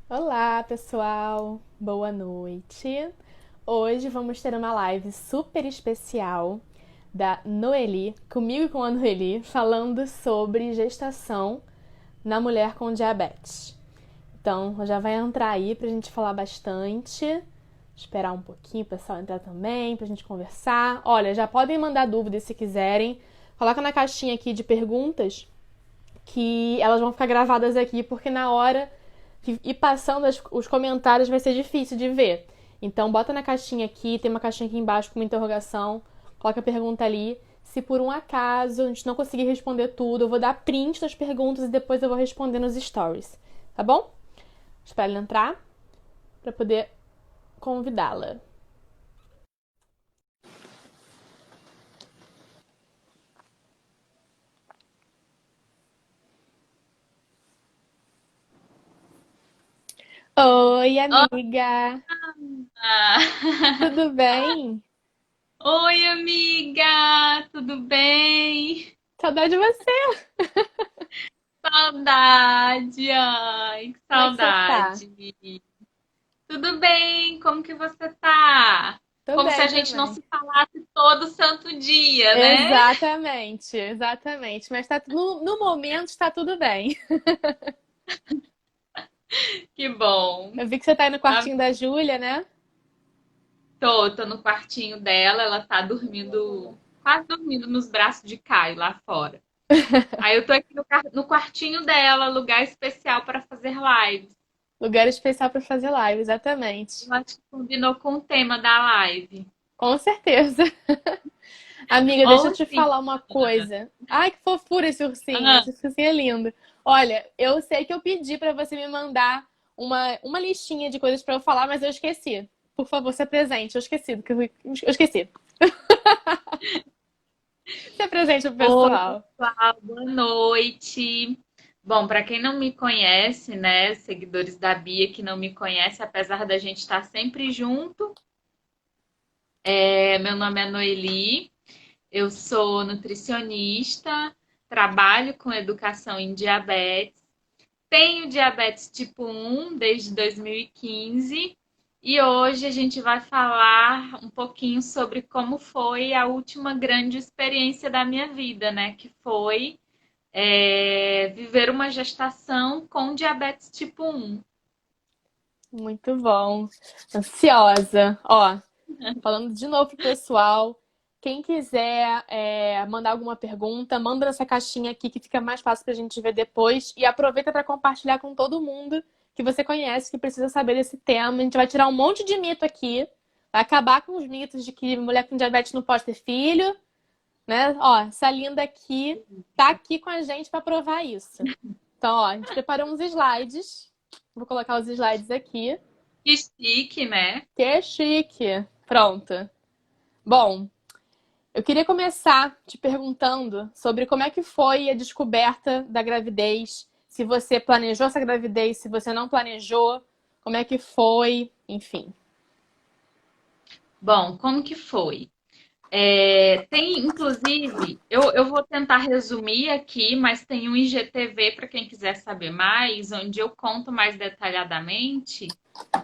Olá, pessoal! Boa noite! Hoje vamos ter uma live super especial da Noeli, comigo e com a Noeli, falando sobre gestação na mulher com diabetes. Então, já vai entrar aí pra gente falar bastante. Esperar um pouquinho o pessoal entrar também pra gente conversar. Olha, já podem mandar dúvidas se quiserem. Coloca na caixinha aqui de perguntas que elas vão ficar gravadas aqui, porque na hora que ir passando os comentários vai ser difícil de ver. Então bota na caixinha aqui, tem uma caixinha aqui embaixo com uma interrogação, coloca a pergunta ali. Se por um acaso a gente não conseguir responder tudo, eu vou dar print das perguntas e depois eu vou responder nos stories, tá bom? Espero ela entrar para poder convidá-la. Oi, amiga! Olá! Tudo bem? Oi, amiga! Tudo bem? Saudade de você! Saudade! Ai, que Como é que você tá? saudade! Tudo bem? Como que você tá? Tô Como se a bem gente não também. se falasse todo santo dia, né? Exatamente, exatamente. Mas tá, no momento está tudo bem. Que bom! Eu vi que você tá aí no Ah, quartinho da Júlia, né? tô no quartinho dela, ela tá dormindo, quase dormindo nos braços de Caio lá fora. Aí eu tô aqui no quartinho dela, lugar especial para fazer lives. Lugar especial para fazer live, exatamente. Eu acho que combinou com o tema da live. Com certeza. Amiga, deixa eu te Ontem, falar uma coisa. Ai, que fofura esse ursinho. ah, Esse ursinho é lindo. Olha, eu sei que eu pedi para você me mandar uma listinha de coisas para eu falar, mas eu esqueci. Por favor, se apresente. Eu esqueci. Eu esqueci. Se apresente pro oi, pessoal. pessoal, boa noite. Bom, para quem não me conhece, né, seguidores da Bia que não me conhece, apesar da gente estar sempre junto, meu nome é Noeli, eu sou nutricionista, trabalho com educação em diabetes. Tenho diabetes tipo 1 desde 2015 e hoje a gente vai falar um pouquinho sobre como foi a última grande experiência da minha vida, né? Que foi viver uma gestação com diabetes tipo 1. Muito bom. Ansiosa. Ó, falando de novo pro pessoal, quem quiser mandar alguma pergunta, manda nessa caixinha aqui que fica mais fácil pra gente ver depois. E aproveita para compartilhar com todo mundo que você conhece, que precisa saber desse tema. A gente vai tirar um monte de mito aqui, vai acabar com os mitos de que mulher com diabetes não pode ter filho, né? Ó, essa linda aqui tá aqui com a gente para provar isso. Então, ó, a gente preparou uns slides. Vou colocar os slides aqui. Que chique, né? Que chique! Pronto. Bom, eu queria começar te perguntando sobre como é que foi a descoberta da gravidez, se você planejou essa gravidez, se você não planejou, como é que foi, enfim. Bom, como que foi? Tem, inclusive, eu vou tentar resumir aqui, mas tem um IGTV para quem quiser saber mais, onde eu conto mais detalhadamente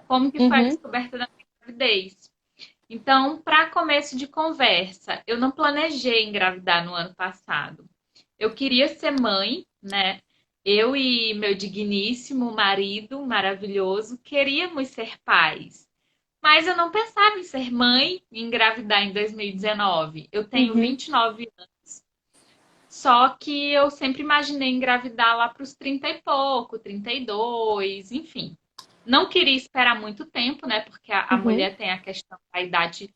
como que foi a Uhum, descoberta da minha gravidez. Então, para começo de conversa, eu não planejei engravidar no ano passado. Eu queria ser mãe, né? Eu e meu digníssimo marido maravilhoso queríamos ser pais. Mas eu não pensava em ser mãe e engravidar em 2019. Eu tenho uhum, 29 anos. Só que eu sempre imaginei engravidar lá para os 30 e pouco, 32, enfim. Não queria esperar muito tempo, né? Porque a uhum, mulher tem a questão da idade,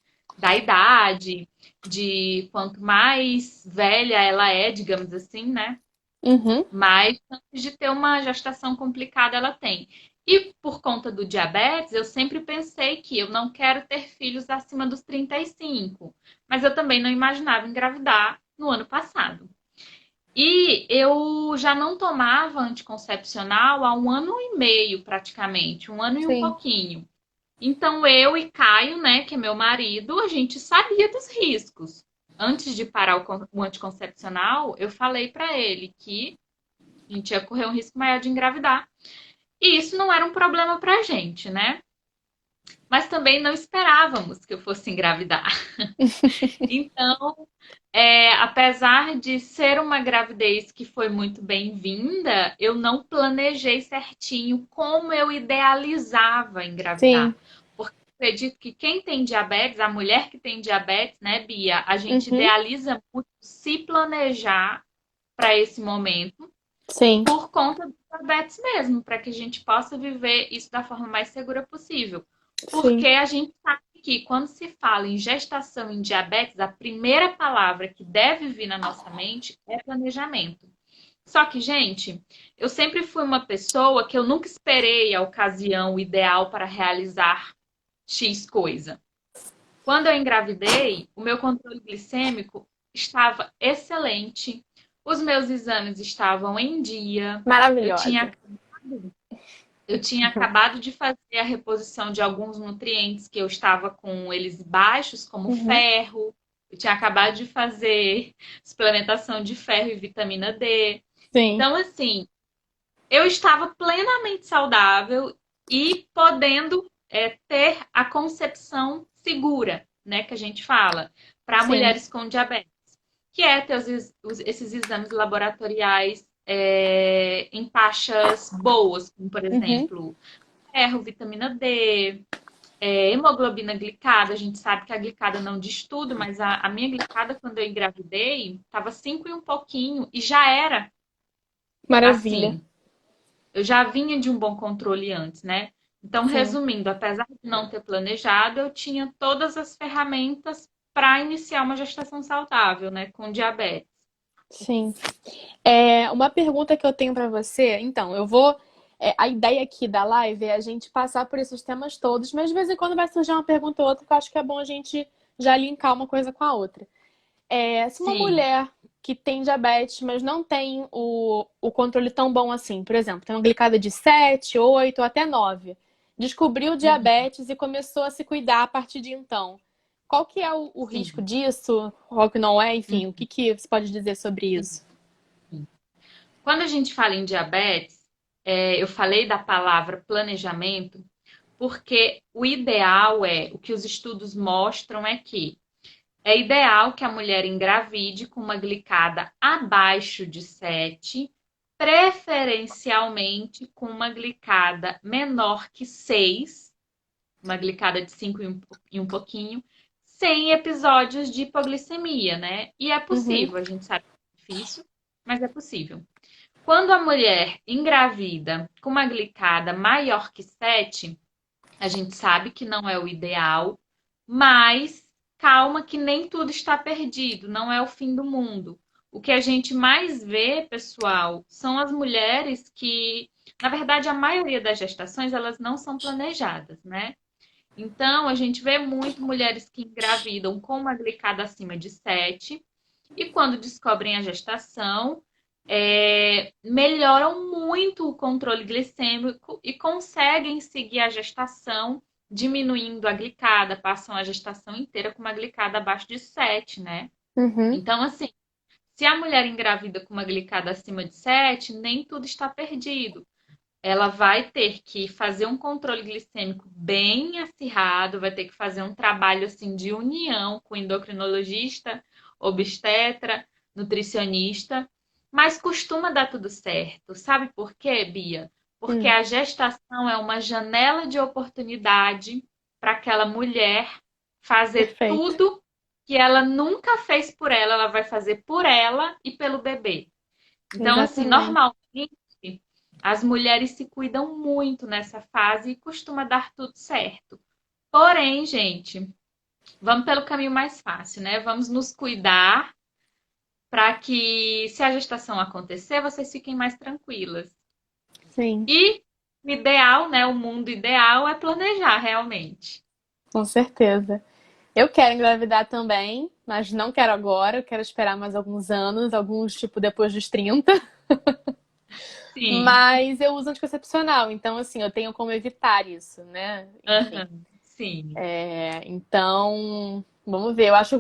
de quanto mais velha ela é, digamos assim, né? uhum, Mais chances de ter uma gestação complicada ela tem. E por conta do diabetes, eu sempre pensei que eu não quero ter filhos acima dos 35, mas eu também não imaginava engravidar no ano passado. E eu já não tomava anticoncepcional há um ano e meio, praticamente, um ano e um sim, pouquinho. Então eu e Caio, né, que é meu marido, a gente sabia dos riscos. Antes de parar o anticoncepcional, eu falei para ele que a gente ia correr um risco maior de engravidar. E isso não era um problema pra gente, né? Mas também não esperávamos que eu fosse engravidar. Então, apesar de ser uma gravidez que foi muito bem-vinda, eu não planejei certinho como eu idealizava engravidar. Sim. Porque eu acredito que quem tem diabetes, a mulher que tem diabetes, né, Bia, a gente Uhum. idealiza muito se planejar para esse momento Sim. por conta do diabetes mesmo, para que a gente possa viver isso da forma mais segura possível. Porque Sim. a gente sabe que quando se fala em gestação em diabetes, a primeira palavra que deve vir na nossa mente é planejamento. Só que, gente, eu sempre fui uma pessoa que eu nunca esperei a ocasião ideal para realizar X coisa. Quando eu engravidei, o meu controle glicêmico estava excelente, os meus exames estavam em dia, eu tinha, Maravilhosa. eu tinha acabado de fazer a reposição de alguns nutrientes que eu estava com eles baixos, como Uhum. ferro, eu tinha acabado de fazer suplementação de ferro e vitamina D. Sim. Então, assim, eu estava plenamente saudável e podendo ter a concepção segura, né, que a gente fala, para Sim. mulheres com diabetes, que é ter esses exames laboratoriais em taxas boas, como por Uhum. exemplo, ferro, vitamina D, hemoglobina glicada. A gente sabe que a glicada não diz tudo, mas a minha glicada, quando eu engravidei, estava 5 e um pouquinho e já era Maravilha. assim. Eu já vinha de um bom controle antes, né? Então, Sim. resumindo, apesar de não ter planejado, eu tinha todas as ferramentas para iniciar uma gestação saudável, né? Com diabetes. Sim. Uma pergunta que eu tenho pra você, então, a ideia aqui da live é a gente passar por esses temas todos, mas de vez em quando vai surgir uma pergunta ou outra que eu acho que é bom a gente já linkar uma coisa com a outra. Se uma Sim. mulher que tem diabetes, mas não tem o controle tão bom assim, por exemplo, tem uma glicada de 7, 8 ou até 9, descobriu Uhum. diabetes e começou a se cuidar a partir de então. Qual que é o risco Sim. disso? Qual que não é? Enfim, o Uhum. que que você pode dizer sobre Sim. isso? Sim. Quando a gente fala em diabetes, eu falei da palavra planejamento, porque o que os estudos mostram é que é ideal que a mulher engravide com uma glicada abaixo de 7, preferencialmente com uma glicada menor que 6, uma glicada de 5 e um pouquinho, sem episódios de hipoglicemia, né? E é Uhum. possível, a gente sabe que é difícil, mas é possível. Quando a mulher engravida com uma glicada maior que 7, a gente sabe que não é o ideal, mas calma que nem tudo está perdido, não é o fim do mundo. O que a gente mais vê, pessoal, são as mulheres que, na verdade, a maioria das gestações, elas não são planejadas, né? Então, a gente vê muito mulheres que engravidam com uma glicada acima de 7 e quando descobrem a gestação, melhoram muito o controle glicêmico e conseguem seguir a gestação diminuindo a glicada, passam a gestação inteira com uma glicada abaixo de 7, né? Uhum. Então, assim, se a mulher engravida com uma glicada acima de 7, nem tudo está perdido. Ela vai ter que fazer um controle glicêmico bem acirrado, vai ter que fazer um trabalho assim de união com endocrinologista, obstetra, nutricionista, mas costuma dar tudo certo. Sabe por quê, Bia? Porque Hum. a gestação é uma janela de oportunidade para aquela mulher fazer Perfeito. tudo que ela nunca fez por ela, ela vai fazer por ela e pelo bebê. Então, assim, Exatamente. normalmente as mulheres se cuidam muito nessa fase e costuma dar tudo certo. Porém, gente, vamos pelo caminho mais fácil, né? Vamos nos cuidar para que, se a gestação acontecer, vocês fiquem mais tranquilas. Sim, E o ideal, né? O mundo ideal é planejar realmente. com certeza. Eu quero engravidar também, mas não quero agora. Eu quero esperar mais alguns anos, alguns, tipo, depois dos 30. Sim, Mas eu uso anticoncepcional, então, assim, eu tenho como evitar isso, né? Enfim. aham, sim, Então, vamos ver. Eu acho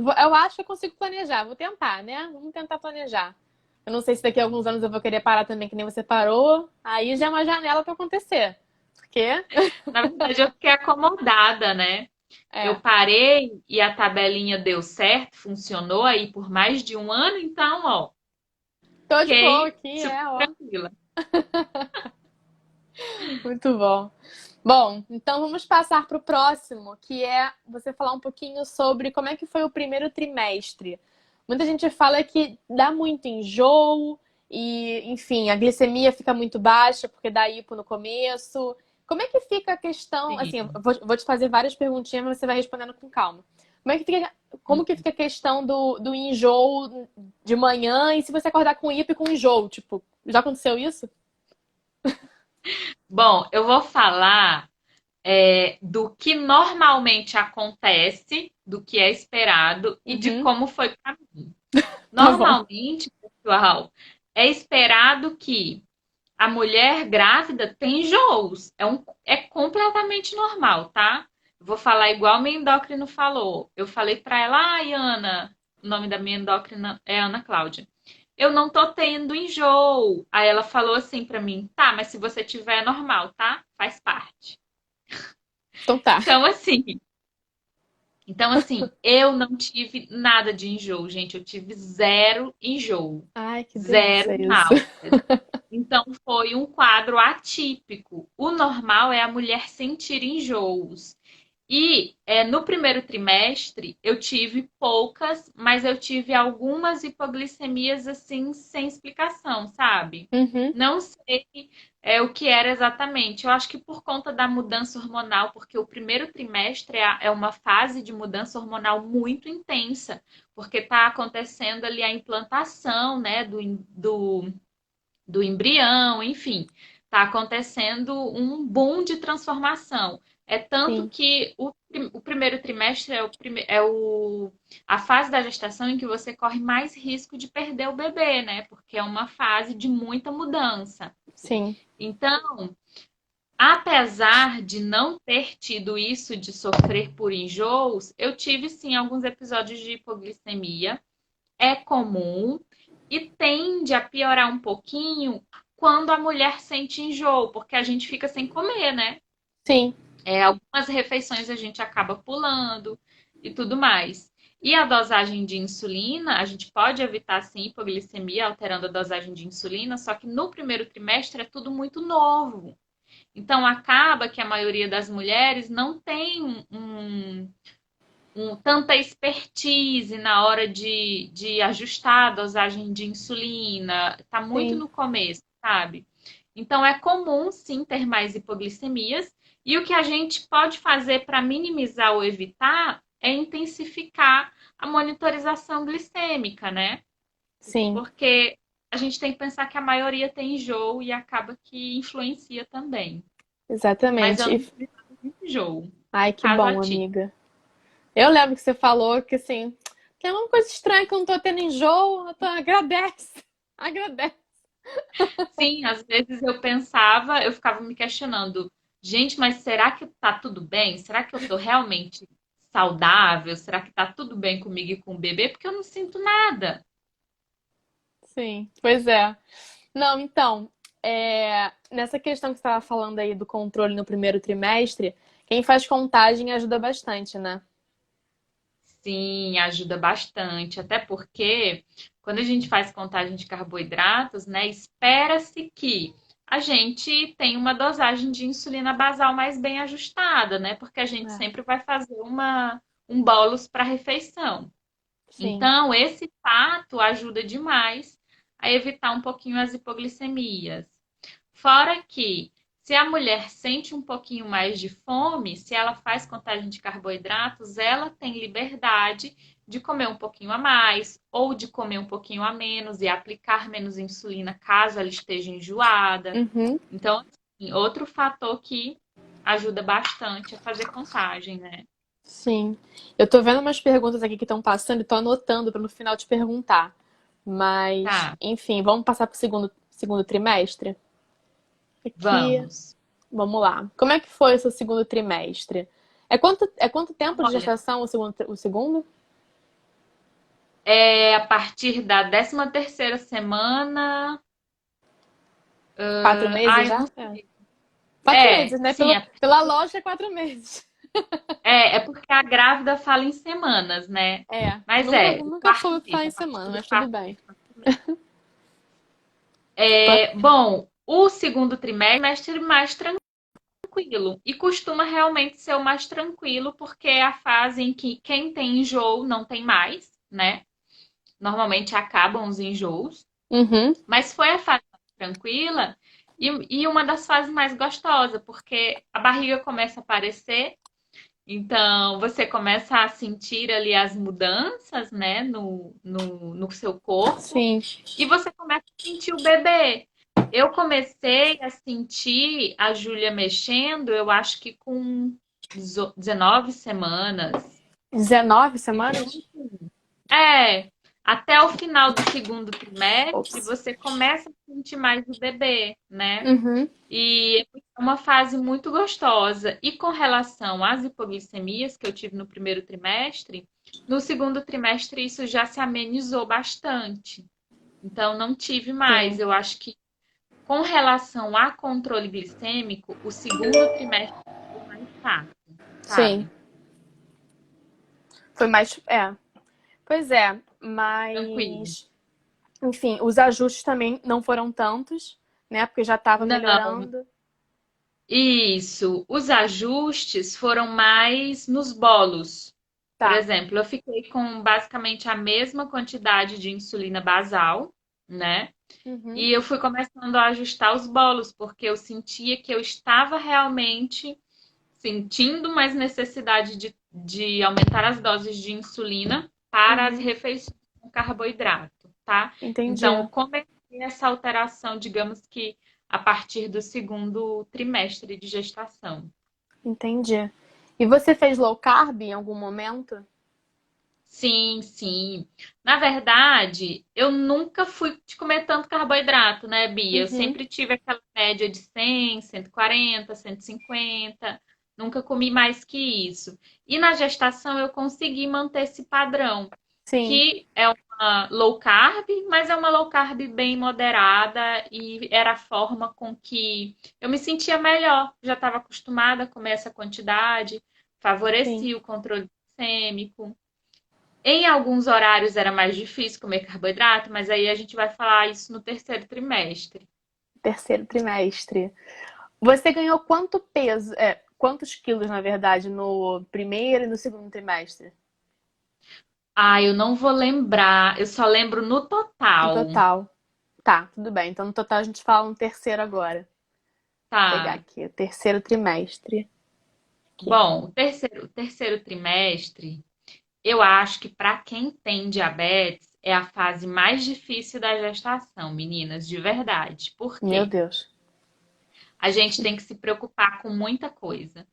que eu consigo planejar. Vou tentar, né? Vamos tentar planejar. Eu não sei se daqui a alguns anos eu vou querer parar também, que nem você parou. Aí já é uma janela pra acontecer. Porque, Na verdade, eu fiquei acomodada, né? Eu é, parei e a tabelinha deu certo, funcionou aí por mais de um ano, então, ó, tô de boa fiquei aqui, super ó. tranquila. Muito bom. Bom, então vamos passar para o próximo, que é você falar um pouquinho sobre como é que foi o primeiro trimestre. Muita gente fala que dá muito enjoo e, enfim, a glicemia fica muito baixa porque dá hipo no começo. Como é que fica a questão? Assim, eu Sim. vou te fazer várias perguntinhas, mas você vai respondendo com calma. Como que fica a questão do enjoo de manhã e se você acordar com hipo e com enjoo? Tipo, já aconteceu isso? Bom, eu vou falar do que normalmente acontece, do que é esperado e de Uhum, como foi para mim. tá bom. Normalmente, pessoal, é esperado que a mulher grávida tem enjoos. É completamente normal, tá? Eu vou falar igual minha endócrino falou. Eu falei para ela, ai, Ana, o nome da minha endócrina é Ana Cláudia. Eu não tô tendo enjoo. Aí ela falou assim para mim, tá, mas se você tiver é normal, tá? Faz parte. Então tá. Então, assim, Então, assim, eu não tive nada de enjoo, gente. Eu tive zero enjoo, Ai, que delícia zero isso. náusea. Então, foi um quadro atípico. O normal é a mulher sentir enjoos. E no primeiro trimestre eu tive poucas, mas eu tive algumas hipoglicemias assim sem explicação, sabe? Uhum, Não sei o que era exatamente. Eu acho que por conta da mudança hormonal, porque o primeiro trimestre é uma fase de mudança hormonal muito intensa, porque está acontecendo ali a implantação, né, do embrião, enfim, está acontecendo um boom de transformação. É tanto sim, que o primeiro trimestre a fase da gestação em que você corre mais risco de perder o bebê, né? Porque é uma fase de muita mudança. sim, Então, apesar de não ter tido isso de sofrer por enjoos, eu tive sim alguns episódios de hipoglicemia. É comum e tende a piorar um pouquinho quando a mulher sente enjoo, porque a gente fica sem comer, né? sim, Algumas refeições a gente acaba pulando e tudo mais. E a dosagem de insulina, a gente pode evitar sim hipoglicemia alterando a dosagem de insulina, só que no primeiro trimestre é tudo muito novo. Então acaba que a maioria das mulheres não tem tanta expertise na hora de ajustar a dosagem de insulina. Está muito sim, no começo, sabe? Então é comum sim ter mais hipoglicemias. E o que a gente pode fazer para minimizar ou evitar é intensificar a monitorização glicêmica, né? sim, Porque a gente tem que pensar que a maioria tem enjoo e acaba que influencia também. Mas exatamente. eu não tive nada de enjoo. Ai, que Caso bom, ativo. amiga. Eu lembro que você falou que assim, tem uma coisa estranha que eu não tô tendo enjoo, então agradece, agradece. Sim, às vezes eu pensava, eu ficava me questionando, gente, mas será que tá tudo bem? Será que eu tô realmente saudável? Será que tá tudo bem comigo e com o bebê? Porque eu não sinto nada. Sim, pois é. Não, então, nessa questão que você estava falando aí do controle no primeiro trimestre, quem faz contagem ajuda bastante, né? Sim, ajuda bastante, até porque quando a gente faz contagem de carboidratos, né, espera-se que a gente tenha uma dosagem de insulina basal mais bem ajustada, né? Porque a gente É, sempre vai fazer um bolus para refeição. sim, Então, esse fato ajuda demais a evitar um pouquinho as hipoglicemias. Fora que, se a mulher sente um pouquinho mais de fome, se ela faz contagem de carboidratos, ela tem liberdade de comer um pouquinho a mais ou de comer um pouquinho a menos e aplicar menos insulina caso ela esteja enjoada. uhum, Então, assim, outro fator que ajuda bastante a fazer contagem, né? sim. Eu tô vendo umas perguntas aqui que estão passando e tô anotando para no final te perguntar. Mas, Tá, enfim, vamos passar pro segundo trimestre? Aqui, vamos. vamos lá. Como é que foi o seu segundo trimestre? É quanto tempo de Olha, gestação o segundo? É a partir da 13ª semana. 4 meses Ai, já? não É. sei. 4 meses, né? Sim, Pela lógica, 4 meses. é porque a grávida fala em semanas, né? É, Mas nunca, é, o nunca quarto soube falar mês, em a partir semana, do mas tudo quarto bem. Bom, o segundo trimestre mais tranquilo. E costuma realmente ser o mais tranquilo, porque é a fase em que quem tem enjoo não tem mais, né? Normalmente acabam os enjoos. Uhum, Mas foi a fase mais tranquila e uma das fases mais gostosas, porque a barriga começa a aparecer, então você começa a sentir ali as mudanças, né, no seu corpo, sim. e você começa a sentir o bebê. Eu comecei a sentir a Júlia mexendo, eu acho que com 19 semanas. 19 semanas? Então, é, até o final do segundo trimestre, Ops. você começa a sentir mais o bebê, né? Uhum, E é uma fase muito gostosa. E com relação às hipoglicemias que eu tive no primeiro trimestre, no segundo trimestre isso já se amenizou bastante. Então não tive mais. sim, Eu acho que com relação a controle glicêmico, o segundo trimestre foi mais fácil, sim. sabe? Foi mais. É. Pois é, Tranquilo. mas. Enfim, os ajustes também não foram tantos, né? Porque já estava Não, melhorando. isso. Os ajustes foram mais nos bolos. Por Tá. exemplo, eu fiquei com basicamente a mesma quantidade de insulina basal, né? Uhum, E eu fui começando a ajustar os bolos, porque eu sentia que eu estava realmente sentindo mais necessidade de aumentar as doses de insulina para as uhum. refeições com carboidrato, tá? Entendi, Então, eu comecei essa alteração, digamos que a partir do segundo trimestre de gestação. entendi. E você fez low carb em algum momento? Sim, sim. Na verdade, eu nunca fui de comer tanto carboidrato, né, Bia? Eu Uhum, sempre tive aquela média de 100, 140, 150. Nunca comi mais que isso. E na gestação eu consegui manter esse padrão, sim, que é uma low carb, mas é uma low carb bem moderada e era a forma com que eu me sentia melhor. Já estava acostumada a comer essa quantidade, sim. favorecia o controle glicêmico. Em alguns horários era mais difícil comer carboidrato, mas aí a gente vai falar isso no terceiro trimestre. Terceiro trimestre. Você ganhou quanto peso? Quantos quilos, na verdade, no primeiro e no segundo trimestre? Ah, eu não vou lembrar, eu só lembro no No total. total. Tá, tudo bem. Então, no total, a gente fala no terceiro agora. Vou pegar Tá. aqui, o terceiro trimestre. Aqui. Bom, o terceiro trimestre, eu acho que para quem tem diabetes é a fase mais difícil da gestação, meninas, de verdade. Por Meu quê? Deus. A gente tem que se preocupar com muita coisa.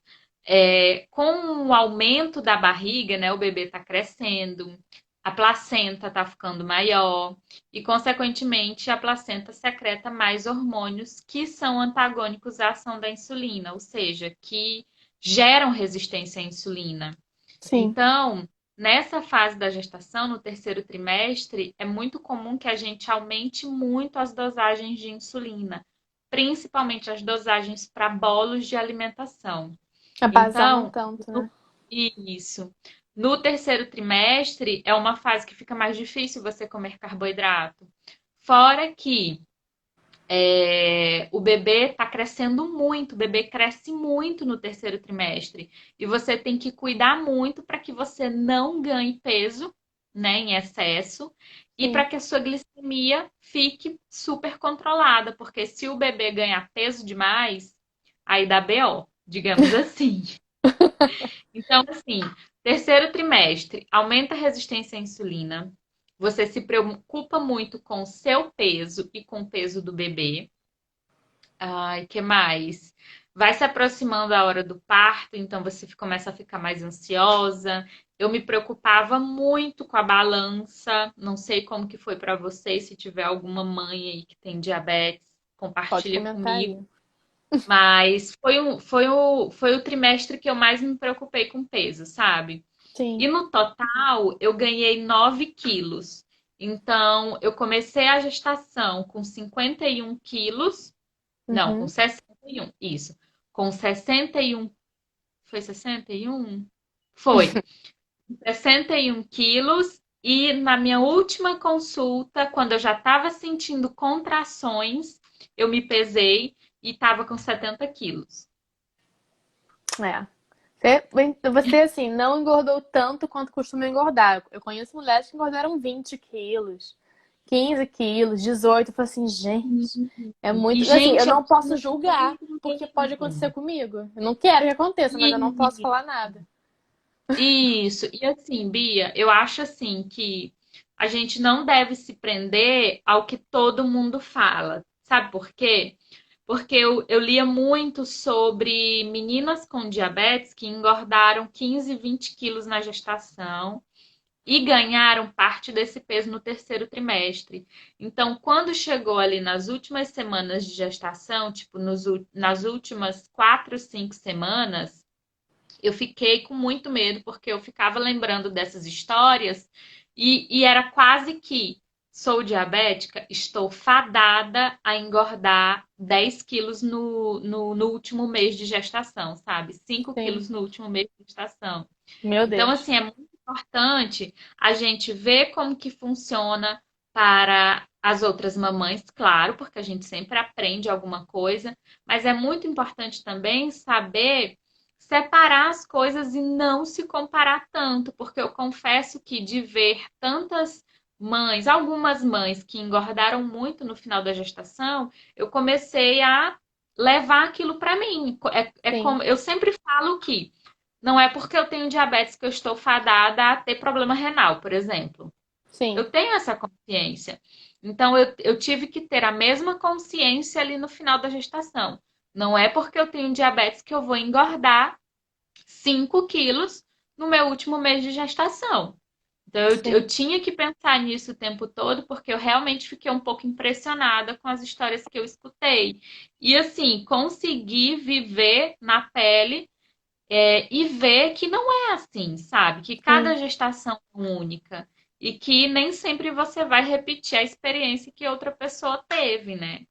Com o aumento da barriga, né, o bebê está crescendo, a placenta está ficando maior e, consequentemente, a placenta secreta mais hormônios que são antagônicos à ação da insulina, ou seja, que geram resistência à insulina. Sim. Então, nessa fase da gestação, no terceiro trimestre, é muito comum que a gente aumente muito as dosagens de insulina, principalmente as dosagens para bolos de alimentação. A basal não Então, tanto, no- né? isso. No terceiro trimestre é uma fase que fica mais difícil você comer carboidrato. Fora que o bebê está crescendo muito, o bebê cresce muito no terceiro trimestre. E você tem que cuidar muito para que você não ganhe peso, né, em excesso, e Sim. para que a sua glicemia fique super controlada, porque se o bebê ganhar peso demais, aí dá BO, digamos assim. Então, assim, terceiro trimestre, aumenta a resistência à insulina. Você se preocupa muito com o seu peso e com o peso do bebê. Ai, que mais? Vai se aproximando a hora do parto, então você começa a ficar mais ansiosa. Eu me preocupava muito com a balança. Não sei como que foi para vocês, se tiver alguma mãe aí que tem diabetes, Pode compartilha comentar comigo. aí. Mas foi o trimestre que eu mais me preocupei com peso, sabe? Sim. E no total, eu ganhei 9 quilos. Então, eu comecei a gestação com 51 quilos. Não, com Uhum. 61, isso. Com 61. Foi 61? Foi. 61 quilos. E na minha última consulta, quando eu já estava sentindo contrações, eu me pesei e estava com 70 quilos. É. Você, assim, não engordou tanto quanto costuma engordar. Eu conheço mulheres que engordaram 20 quilos, 15 quilos, 18. Eu falo assim, gente, é E, muito. Assim, eu gente, é não posso julgar, muito porque pode acontecer mesmo. comigo. Eu não quero que aconteça, mas eu não posso falar nada. Isso. E assim, Bia, eu acho assim que a gente não deve se prender ao que todo mundo fala. Sabe por quê? Porque eu lia muito sobre meninas com diabetes que engordaram 15, 20 quilos na gestação e ganharam parte desse peso no terceiro trimestre. Então, quando chegou ali nas últimas semanas de gestação, tipo nas últimas 4, 5 semanas, eu fiquei com muito medo, porque eu ficava lembrando dessas histórias e era quase que sou diabética, estou fadada a engordar 10 quilos no último mês de gestação, sabe? 5 quilos Sim. no último mês de gestação. Meu Então, Deus. assim, é muito importante a gente ver como que funciona para as outras mamães, claro, porque a gente sempre aprende alguma coisa, mas é muito importante também saber separar as coisas e não se comparar tanto, porque eu confesso que de ver tantas mães, algumas mães que engordaram muito no final da gestação, eu comecei a levar aquilo para mim. É Sim. como eu sempre falo que não é porque eu tenho diabetes que eu estou fadada a ter problema renal, por exemplo. Sim. Eu tenho essa consciência. Então, eu tive que ter a mesma consciência ali no final da gestação. Não é porque eu tenho diabetes que eu vou engordar 5 quilos no meu último mês de gestação. Então, eu Sim. tinha que pensar nisso o tempo todo, porque eu realmente fiquei um pouco impressionada com as histórias que eu escutei. E, assim, consegui viver na pele e ver que não é assim, sabe? Que Sim. cada gestação é única e que nem sempre você vai repetir a experiência que outra pessoa teve, né?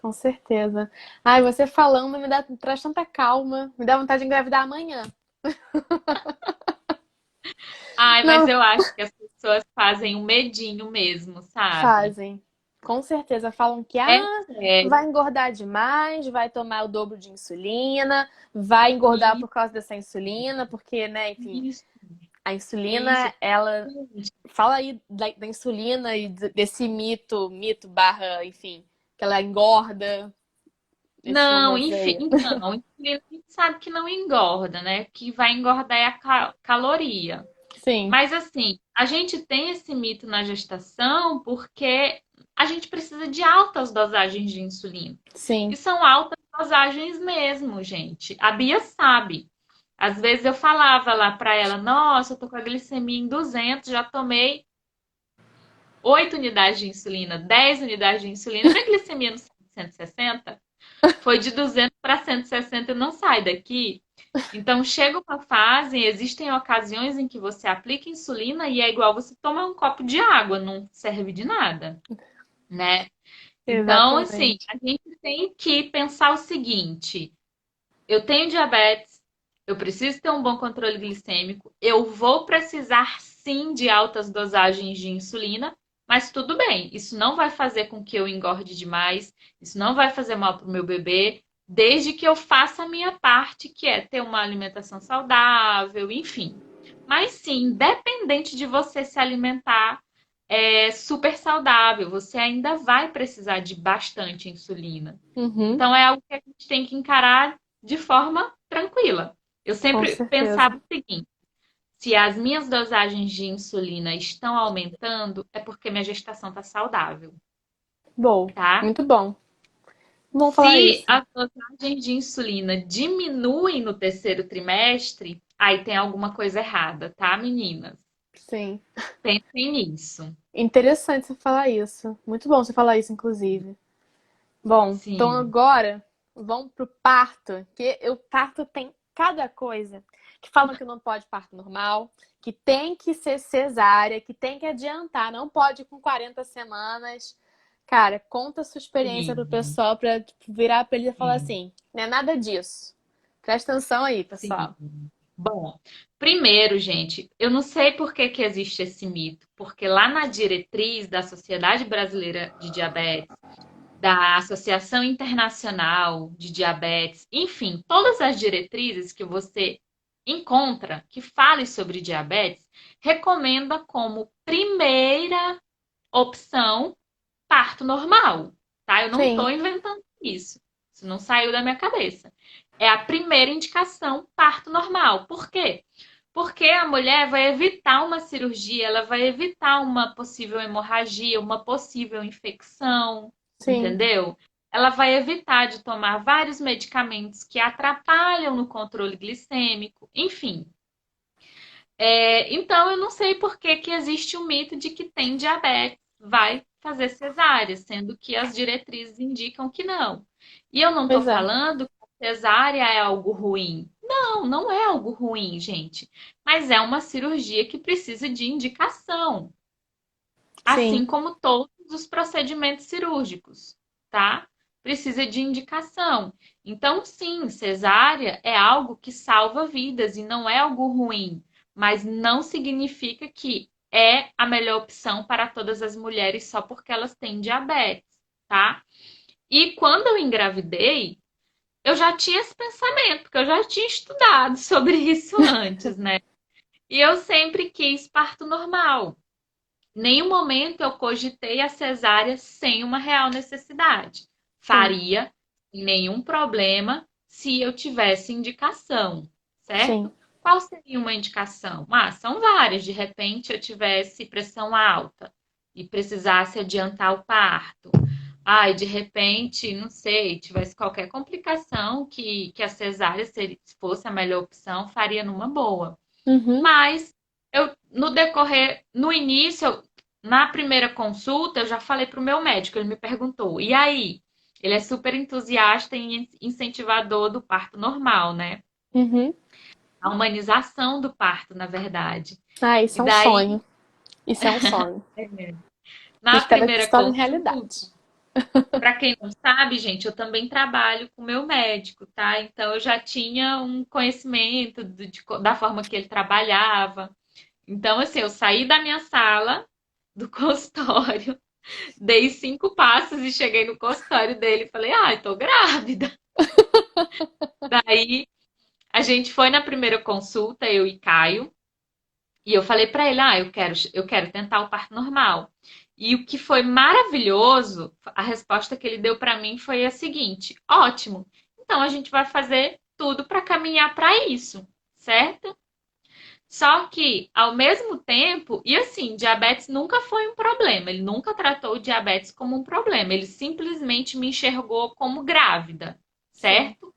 Com certeza. Ai, você falando traz tanta calma. Me dá vontade de engravidar amanhã. Ai, mas Não, eu acho que as pessoas fazem um medinho mesmo, sabe? fazem. Com certeza. Falam que É vai sério. engordar demais, vai tomar o dobro de insulina, vai engordar por causa dessa insulina, porque, né, enfim, Isso, a isso. insulina, ela fala aí da insulina e desse mito barra, enfim, que ela engorda, esse Não, negócio enfim, aí. então, insulina a gente sabe que não engorda, né? Que vai engordar é a caloria. Sim, Mas assim, a gente tem esse mito na gestação porque a gente precisa de altas dosagens de insulina. E sim. são altas dosagens mesmo, gente. A Bia sabe. Às vezes eu falava lá para ela: Nossa, eu tô com a glicemia em 200, já tomei 8 unidades de insulina, 10 unidades de insulina. Minha glicemia no 160 foi de 200 para 160 e não sai daqui. Então, chega uma fase, existem ocasiões em que você aplica insulina e é igual você tomar um copo de água, não serve de nada, né? Então, assim, Exatamente. a gente tem que pensar o seguinte: eu tenho diabetes, eu preciso ter um bom controle glicêmico, eu vou precisar sim de altas dosagens de insulina, mas tudo bem, isso não vai fazer com que eu engorde demais, isso não vai fazer mal para o meu bebê, desde que eu faça a minha parte, que é ter uma alimentação saudável, enfim. Mas sim, independente de você se alimentar super saudável, você ainda vai precisar de bastante insulina. Uhum, Então é algo que a gente tem que encarar de forma tranquila. Eu com sempre pensava certeza. o seguinte: se as minhas dosagens de insulina estão aumentando, é porque minha gestação está saudável, Bom, tá? muito bom. Vamos falar Se isso. as dosagens de insulina diminuem no terceiro trimestre, aí tem alguma coisa errada, tá, meninas? Sim. Pensem nisso. Interessante você falar isso. Muito bom você falar isso, inclusive. Bom, então Sim. agora vamos pro parto, que o parto tem cada coisa que falam que não pode parto normal, que tem que ser cesárea, que tem que adiantar, não pode ir com 40 semanas. Cara, conta a sua experiência pro Sim, pessoal pra tipo, virar pra ele e falar sim, assim, não é nada disso. Presta atenção aí, sim. pessoal. Bom, primeiro, gente, eu não sei por que que existe esse mito, porque lá na diretriz da Sociedade Brasileira de Diabetes, da Associação Internacional de Diabetes, enfim, todas as diretrizes que você encontra que falem sobre diabetes, recomenda como primeira opção parto normal, tá? Eu não Sim, estou inventando isso. Isso não saiu da minha cabeça. É a primeira indicação, parto normal. Por quê? Porque a mulher vai evitar uma cirurgia, ela vai evitar uma possível hemorragia, uma possível infecção, sim, entendeu? Ela vai evitar de tomar vários medicamentos que atrapalham no controle glicêmico, enfim. Então, eu não sei por que que existe o mito de que tem diabetes, vai fazer cesárea, sendo que as diretrizes indicam que não. E eu não estou pois é. falando que a cesárea é algo ruim. Não, não é algo ruim, gente. Mas é uma cirurgia que precisa de indicação, assim Sim, como todos os procedimentos cirúrgicos, tá? Precisa de indicação. Então, sim, cesárea é algo que salva vidas e não é algo ruim, mas não significa que é a melhor opção para todas as mulheres só porque elas têm diabetes, tá? E quando eu engravidei, eu já tinha esse pensamento, porque eu já tinha estudado sobre isso antes, né? E eu sempre quis parto normal. Nenhum momento eu cogitei a cesárea sem uma real necessidade. sim, Faria sem nenhum problema se eu tivesse indicação, sim. certo? Qual seria uma indicação? Ah, são várias. De repente eu tivesse pressão alta e precisasse adiantar o parto. Ah, e de repente, não sei, tivesse qualquer complicação que a cesárea fosse a melhor opção, faria numa boa. Uhum. Mas eu, no decorrer, no início, na primeira consulta, eu já falei para o meu médico, ele me perguntou, e aí? Ele é super entusiasta e incentivador do parto normal, né? Uhum. A humanização do parto, na verdade. Ah, isso E é um daí, sonho. Isso é um sonho. Que eu na espero que primeira se torne consulta, realidade. para quem não sabe, gente, eu também trabalho com o meu médico, tá? Então eu já tinha um conhecimento da forma que ele trabalhava. Então, assim, eu saí da minha sala, do consultório, dei 5 passos e cheguei no consultório dele e falei, ai, tô grávida. Daí a gente foi na primeira consulta, eu e Caio, e eu falei pra ele, eu quero tentar o parto normal. E o que foi maravilhoso, a resposta que ele deu pra mim foi a seguinte: ótimo, então a gente vai fazer tudo pra caminhar pra isso, certo? Só que, ao mesmo tempo, e assim, diabetes nunca foi um problema. Ele nunca tratou o diabetes como um problema. Ele simplesmente me enxergou como grávida, Sim, certo?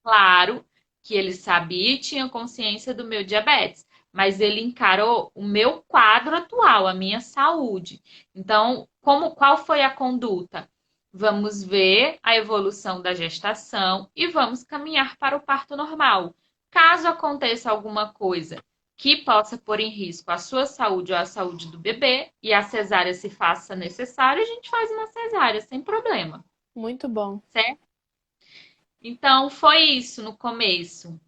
Claro que ele sabia e tinha consciência do meu diabetes, mas ele encarou o meu quadro atual, a minha saúde. Então, qual foi a conduta? Vamos ver a evolução da gestação e vamos caminhar para o parto normal. Caso aconteça alguma coisa que possa pôr em risco a sua saúde ou a saúde do bebê e a cesárea se faça necessário, a gente faz uma cesárea sem problema, muito bom. certo? Então foi isso no começo.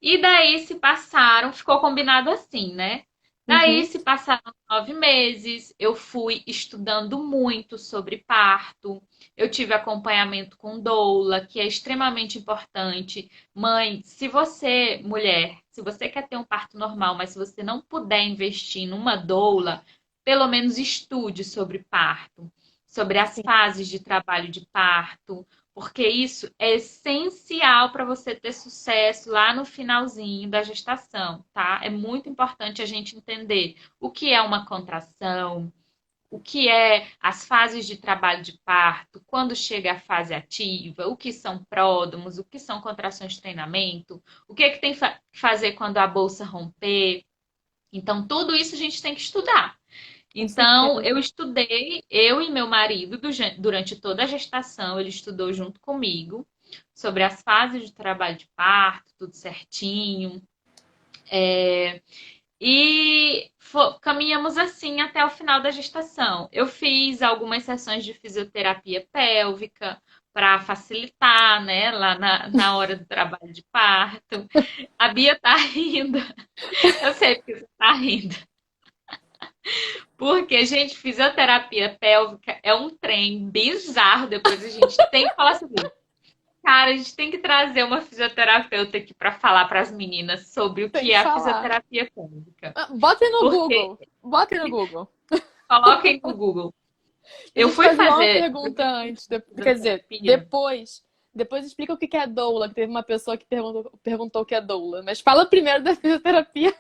E daí se passaram, ficou combinado assim, né? Daí Uhum. se passaram 9 meses, eu fui estudando muito sobre parto, eu tive acompanhamento com doula, que é extremamente importante. Mãe, se você, mulher, se você quer ter um parto normal, mas se você não puder investir numa doula, pelo menos estude sobre parto, sobre as Sim, fases de trabalho de parto, porque isso é essencial para você ter sucesso lá no finalzinho da gestação, tá? É muito importante a gente entender o que é uma contração, o que é as fases de trabalho de parto, quando chega a fase ativa, o que são pródromos, o que são contrações de treinamento, o que é que tem que fazer quando a bolsa romper. Então, tudo isso a gente tem que estudar. com Então, certeza. eu estudei, eu e meu marido, durante toda a gestação, ele estudou junto comigo. sobre as fases de trabalho de parto, tudo certinho. E caminhamos assim até o final da gestação. Eu fiz algumas sessões de fisioterapia pélvica para facilitar, né, lá na hora do trabalho de parto. A Bia tá rindo. Eu sei porque você tá rindo. Porque, gente, fisioterapia pélvica é um trem bizarro. Depois a gente tem que falar sobre isso. Cara, a gente tem que trazer uma fisioterapeuta aqui para falar para as meninas sobre o Tem que que é a falar. fisioterapia pélvica. Botem no Porque, Google. Botem no Google. coloquem no Google. Eu Deixa eu te fui fazer uma fazer pergunta antes. Quer dizer, fisioterapia. depois. Depois explica o que é a doula, que teve uma pessoa que perguntou o que é doula. Mas fala primeiro da fisioterapia.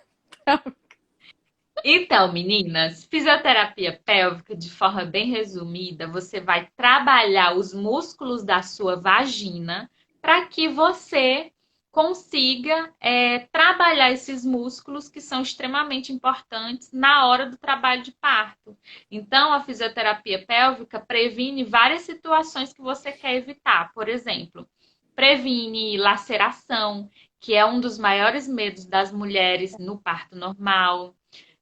Então, meninas, fisioterapia pélvica, de forma bem resumida, você vai trabalhar os músculos da sua vagina para que você consiga trabalhar esses músculos que são extremamente importantes na hora do trabalho de parto. Então, a fisioterapia pélvica previne várias situações que você quer evitar. Por exemplo, previne laceração, que é um dos maiores medos das mulheres no parto normal.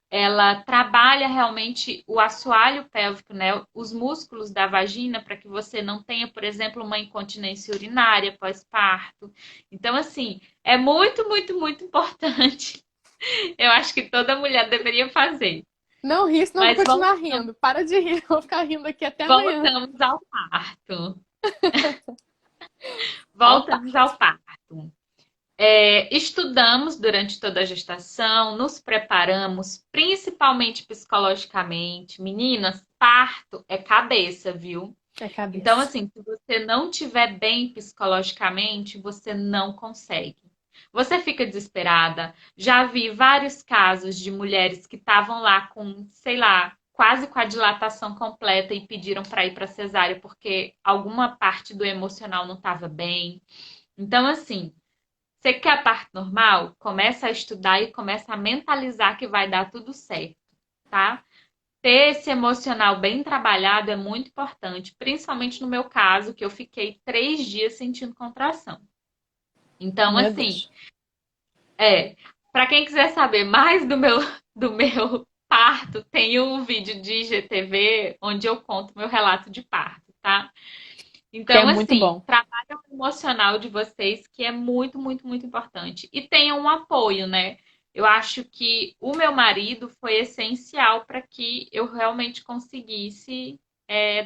Ela trabalha realmente o assoalho pélvico, né? Os músculos da vagina, para que você não tenha, por exemplo, uma incontinência urinária pós-parto. Então, assim, é muito, muito, muito importante. Eu acho que toda mulher deveria fazer. Não ri, senão eu vou Mas continuar rindo. Para de rir, eu vou ficar rindo aqui até amanhã. voltamos ao parto. Opa! Voltamos ao parto. Estudamos durante toda a gestação, nos preparamos, principalmente psicologicamente. Meninas, parto é cabeça, viu? É Então, cabeça. assim, se você não estiver bem psicologicamente, você não consegue. Você fica desesperada. Já vi vários casos de mulheres que estavam lá com, sei lá, quase com a dilatação completa e pediram para ir para cesárea porque alguma parte do emocional não estava bem. Então, assim, você quer a parte normal? Começa a estudar e começa a mentalizar que vai dar tudo certo, tá? Ter esse emocional bem trabalhado é muito importante, principalmente no meu caso, que eu fiquei 3 dias sentindo contração. Então, Meu assim, Deus. para quem quiser saber mais do meu parto, tem um vídeo de IGTV onde eu conto meu relato de parto, tá? Que é Então, muito assim, bom. trabalha o emocional de vocês, que é muito, muito, muito importante. E tenham um apoio, né? Eu acho que o meu marido foi essencial para que eu realmente conseguisse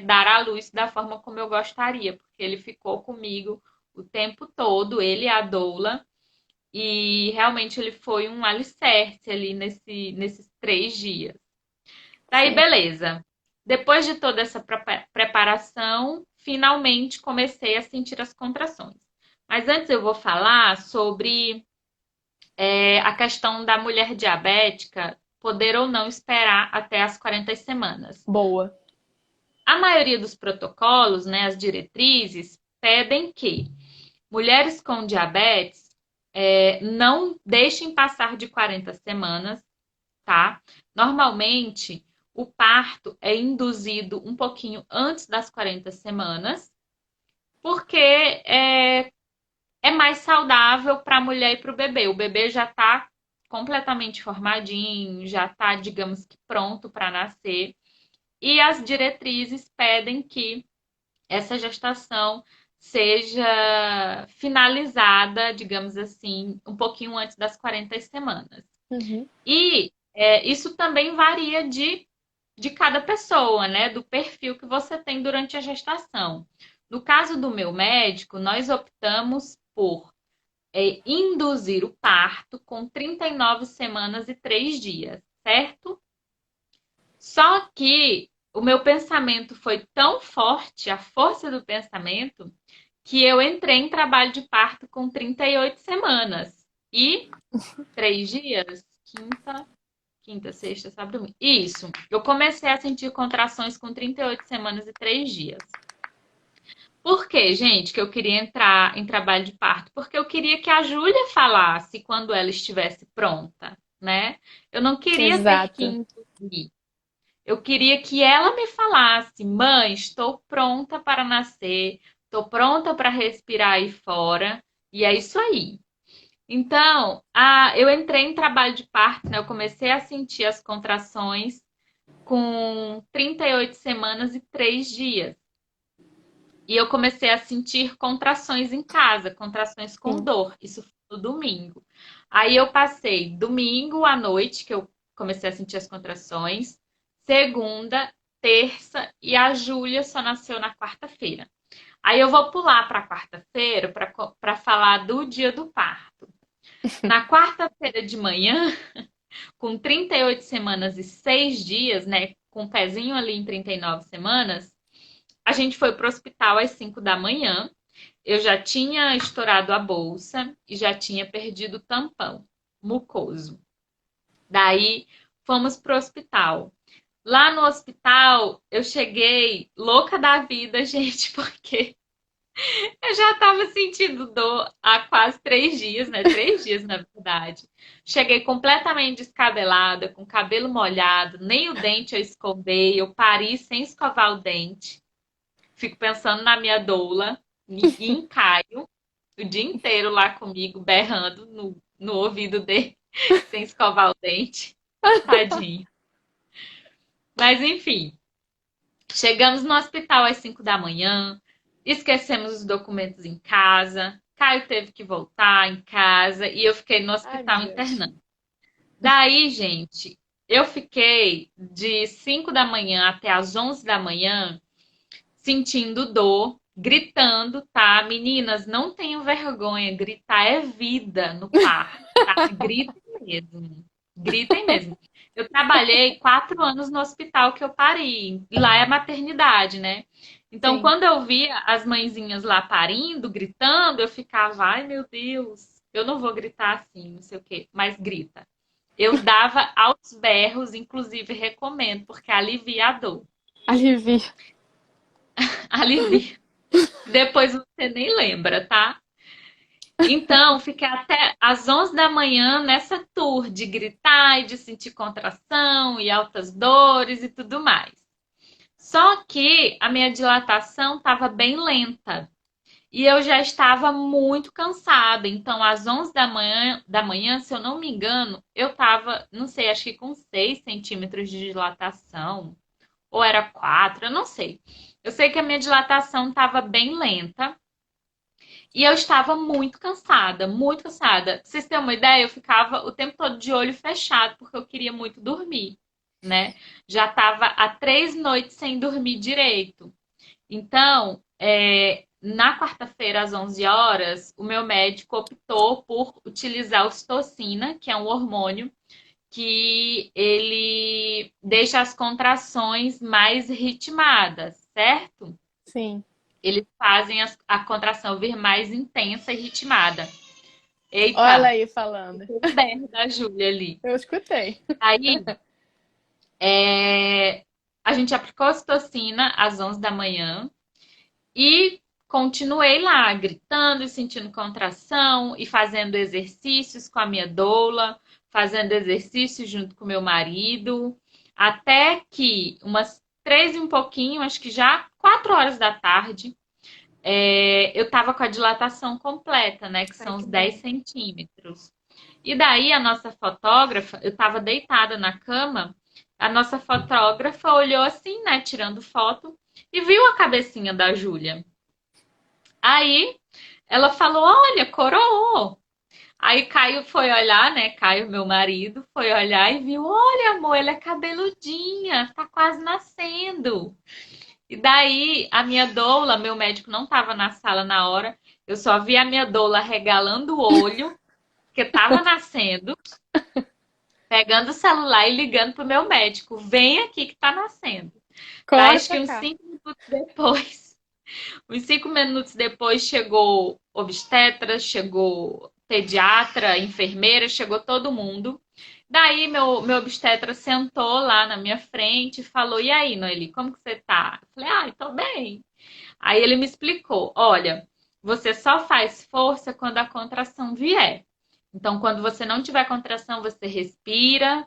dar à luz da forma como eu gostaria, porque ele ficou comigo o tempo todo, ele e a doula, e realmente ele foi um alicerce ali nesses 3 dias. Daí, Sim. beleza. Depois de toda essa preparação, finalmente comecei a sentir as contrações. Mas antes eu vou falar sobre a questão da mulher diabética poder ou não esperar até as 40 semanas. Boa. A maioria dos protocolos, né, as diretrizes, pedem que mulheres com diabetes não deixem passar de 40 semanas, tá? Normalmente, o parto é induzido um pouquinho antes das 40 semanas, porque é mais saudável para a mulher e para o bebê. O bebê já está completamente formadinho, já está, digamos que, pronto para nascer. E as diretrizes pedem que essa gestação seja finalizada, digamos assim, um pouquinho antes das 40 semanas. Uhum. E isso também varia de cada pessoa, né? Do perfil que você tem durante a gestação. No caso do meu médico, nós optamos por induzir o parto com 39 semanas e 3 dias, certo? Só que o meu pensamento foi tão forte, a força do pensamento, que eu entrei em trabalho de parto com 38 semanas. E 3 dias, quinta, sexta, sábado, domingo. Isso. Eu comecei a sentir contrações com 38 semanas e 3 dias. Por que, gente, que eu queria entrar em trabalho de parto? Porque eu queria que a Júlia falasse quando ela estivesse pronta, né? Eu não queria ter que Exato. induzir. Eu queria que ela me falasse, mãe, estou pronta para nascer, tô pronta para respirar aí fora, e é isso aí. Então, eu entrei em trabalho de parto, né? Eu comecei a sentir as contrações com 38 semanas e 3 dias. E eu comecei a sentir contrações em casa, contrações com Sim. dor. Isso foi no domingo. Aí eu passei domingo à noite, que eu comecei a sentir as contrações, segunda, terça, e a Júlia só nasceu na quarta-feira. Aí eu vou pular para quarta-feira para falar do dia do parto. Na quarta-feira de manhã, com 38 semanas e 6 dias, né? Com um pezinho ali em 39 semanas, a gente foi para o hospital às 5 da manhã. Eu já tinha estourado a bolsa e já tinha perdido o tampão mucoso. Daí fomos para o hospital. Lá no hospital, eu cheguei louca da vida, gente, porque eu já estava sentindo dor há quase 3 dias, né? 3 dias, na verdade. Cheguei completamente descabelada, com cabelo molhado, nem o dente eu escovei, eu pari sem escovar o dente. Fico pensando na minha doula e em Caio, o dia inteiro lá comigo, berrando no ouvido dele, sem escovar o dente. Tadinho. Mas enfim, chegamos no hospital às 5 da manhã, esquecemos os documentos em casa, Caio teve que voltar em casa e eu fiquei no Ai, meu hospital Deus. internando. Daí, gente, eu fiquei de 5 da manhã até as 11 da manhã sentindo dor, gritando, tá? Meninas, não tenham vergonha, gritar é vida no parto, tá? Gritem mesmo. Gritem mesmo. Eu trabalhei 4 anos no hospital que eu pari. E lá é a maternidade, né? Então, Sim. quando eu via as mãezinhas lá parindo, gritando, eu ficava, ai meu Deus, eu não vou gritar assim, não sei o quê, mas grita. Eu dava aos berros, inclusive recomendo, porque alivia a dor. Alivia. Alivia. Depois você nem lembra, tá? Então, fiquei até às 11 da manhã nessa tour de gritar e de sentir contração e altas dores e tudo mais. Só que a minha dilatação estava bem lenta e eu já estava muito cansada. Então, às 11 da manhã, se eu não me engano, eu estava, não sei, acho que com 6 centímetros de dilatação, ou era 4, eu não sei. Eu sei que a minha dilatação estava bem lenta. E eu estava muito cansada, muito cansada. Pra vocês terem uma ideia, eu ficava o tempo todo de olho fechado, porque eu queria muito dormir, né? Já estava há 3 noites sem dormir direito. Então, na quarta-feira, às 11 horas, o meu médico optou por utilizar ocitocina, que é um hormônio que ele deixa as contrações mais ritmadas, certo? Sim. Eles fazem a contração vir mais intensa e ritmada. Olha ela Eita, aí falando. o berro da Júlia ali. Eu escutei. Aí, a gente aplicou a ocitocina às 11 da manhã e continuei lá, gritando e sentindo contração e fazendo exercícios com a minha doula, fazendo exercícios junto com meu marido, até que umas 3 e um pouquinho, acho que já 4 horas da tarde, eu estava com a dilatação completa, né? Que Ai, são que os 10 bom. centímetros. E daí a nossa fotógrafa, eu estava deitada na cama, a nossa fotógrafa olhou assim, né? Tirando foto, e viu a cabecinha da Júlia. Aí ela falou: Olha, coroou. Aí Caio foi olhar, né? Caio, meu marido, foi olhar e viu: Olha, amor, ela é cabeludinha, tá quase nascendo. E daí, a minha doula, meu médico não estava na sala na hora, eu só vi a minha doula regalando o olho, que estava nascendo, pegando o celular e ligando pro meu médico: Vem aqui que tá nascendo. Daí, Corre acho que pra uns cá. 5 minutos depois, uns 5 minutos depois, chegou obstetra, chegou pediatra, enfermeira, chegou todo mundo. Daí, meu obstetra sentou lá na minha frente e falou: E aí, Noeli, como que você tá? Eu falei: Ai, tô bem. Aí ele me explicou: olha, você só faz força quando a contração vier. Então, quando você não tiver contração, você respira,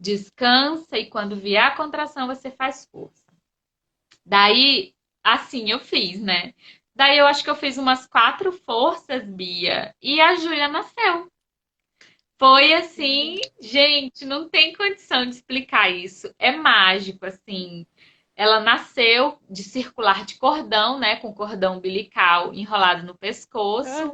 descansa e quando vier a contração, você faz força. Daí, assim eu fiz, né? Daí eu acho que eu fiz umas 4 forças, Bia, e a Júlia nasceu. Foi assim, gente, não tem condição de explicar isso. É mágico, assim. Ela nasceu de circular de cordão, né, com cordão umbilical enrolado no Ah, pescoço.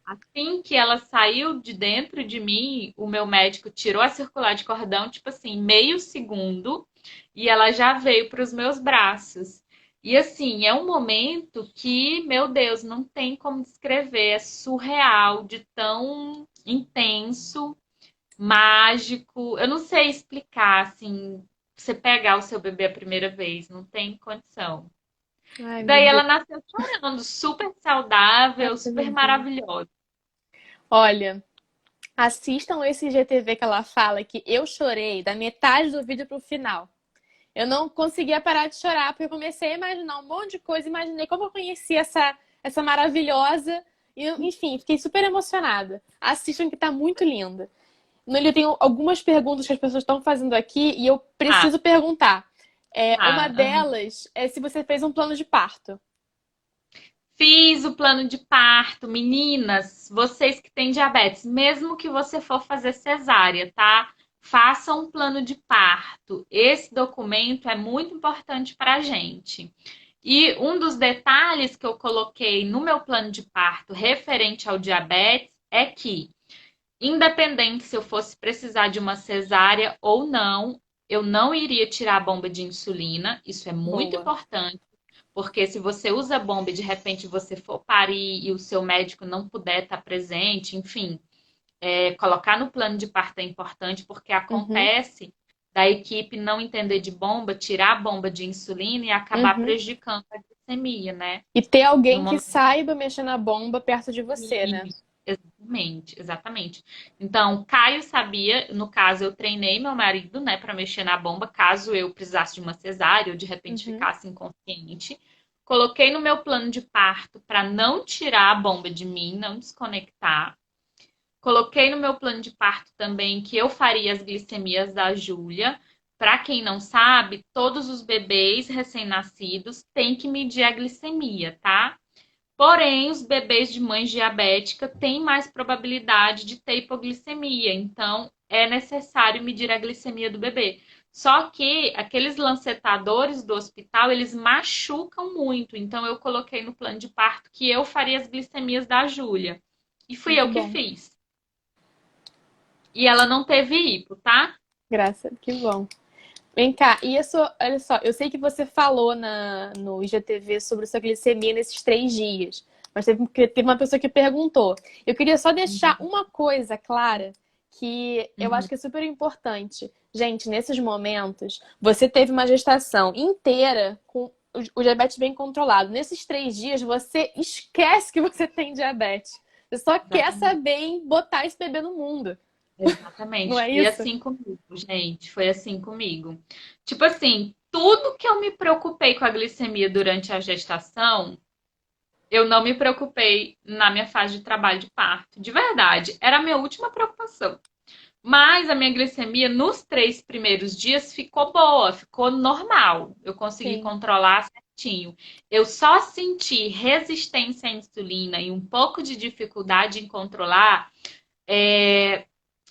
Assim que ela saiu de dentro de mim, o meu médico tirou a circular de cordão, tipo assim, meio segundo, e ela já veio para os meus braços. E assim, é um momento que, meu Deus, não tem como descrever, é surreal, de tão intenso, mágico. Eu não sei explicar, assim, você pegar o seu bebê a primeira vez, não tem condição. ai, meu Daí ela Deus. nasceu chorando, super Ai, saudável, que super vergonha. maravilhosa. Olha, assistam esse GTV que ela fala que eu chorei da metade do vídeo pro final. Eu não conseguia parar de chorar, porque eu comecei a imaginar um monte de coisa, imaginei como eu conheci essa maravilhosa, e enfim, fiquei super emocionada. Assistam que tá muito linda. No livro tem algumas perguntas que as pessoas estão fazendo aqui e eu Ah, preciso perguntar. Uma ah, aham. delas é se você fez um plano de parto. Fiz o plano de parto, meninas, vocês que têm diabetes, mesmo que você for fazer cesárea, tá? Faça um plano de parto. Esse documento é muito importante para a gente. E um dos detalhes que eu coloquei no meu plano de parto referente ao diabetes é que, independente se eu fosse precisar de uma cesárea ou não, eu não iria tirar a bomba de insulina. Isso é muito Boa. importante. Porque se você usa bomba e de repente você for parir e o seu médico não puder estar presente, enfim, colocar no plano de parto é importante porque Uhum, acontece da equipe não entender de bomba, tirar a bomba de insulina e acabar uhum. prejudicando a glicemia, né? E ter No alguém que momento. saiba mexer na bomba perto de você, né? Exatamente, exatamente. Então, Caio sabia, no caso, eu treinei meu marido, né, para mexer na bomba, caso eu precisasse de uma cesárea ou de repente Uhum, ficasse inconsciente. Coloquei no meu plano de parto para não tirar a bomba de mim, não desconectar. Coloquei no meu plano de parto também que eu faria as glicemias da Júlia. Para quem não sabe, todos os bebês recém-nascidos têm que medir a glicemia, tá? Porém, os bebês de mãe diabética têm mais probabilidade de ter hipoglicemia, então é necessário medir a glicemia do bebê. Só que aqueles lancetadores do hospital, eles machucam muito, então eu coloquei no plano de parto que eu faria as glicemias da Júlia. E fui muito eu que bom. fiz. E ela não teve hipo, tá? Graça, que bom. Vem cá, e isso, olha só, eu sei que você falou no IGTV sobre sua glicemia nesses 3 dias, mas teve uma pessoa que perguntou. Eu queria só deixar uma coisa clara, que eu acho Uhum. que é super importante. Gente, nesses momentos, você teve uma gestação inteira com o diabetes bem controlado. Nesses 3 dias, você esquece que você tem diabetes. Você só quer Exatamente. saber em botar esse bebê no mundo. Não Exatamente. é Foi isso? assim comigo, gente. Foi assim comigo. Tipo assim, tudo que eu me preocupei com a glicemia durante a gestação, eu não me preocupei na minha fase de trabalho de parto. De verdade, era a minha última preocupação. Mas a minha glicemia nos 3 primeiros dias ficou boa, ficou normal. Eu consegui Sim. controlar certinho. Eu só senti resistência à insulina e um pouco de dificuldade em controlar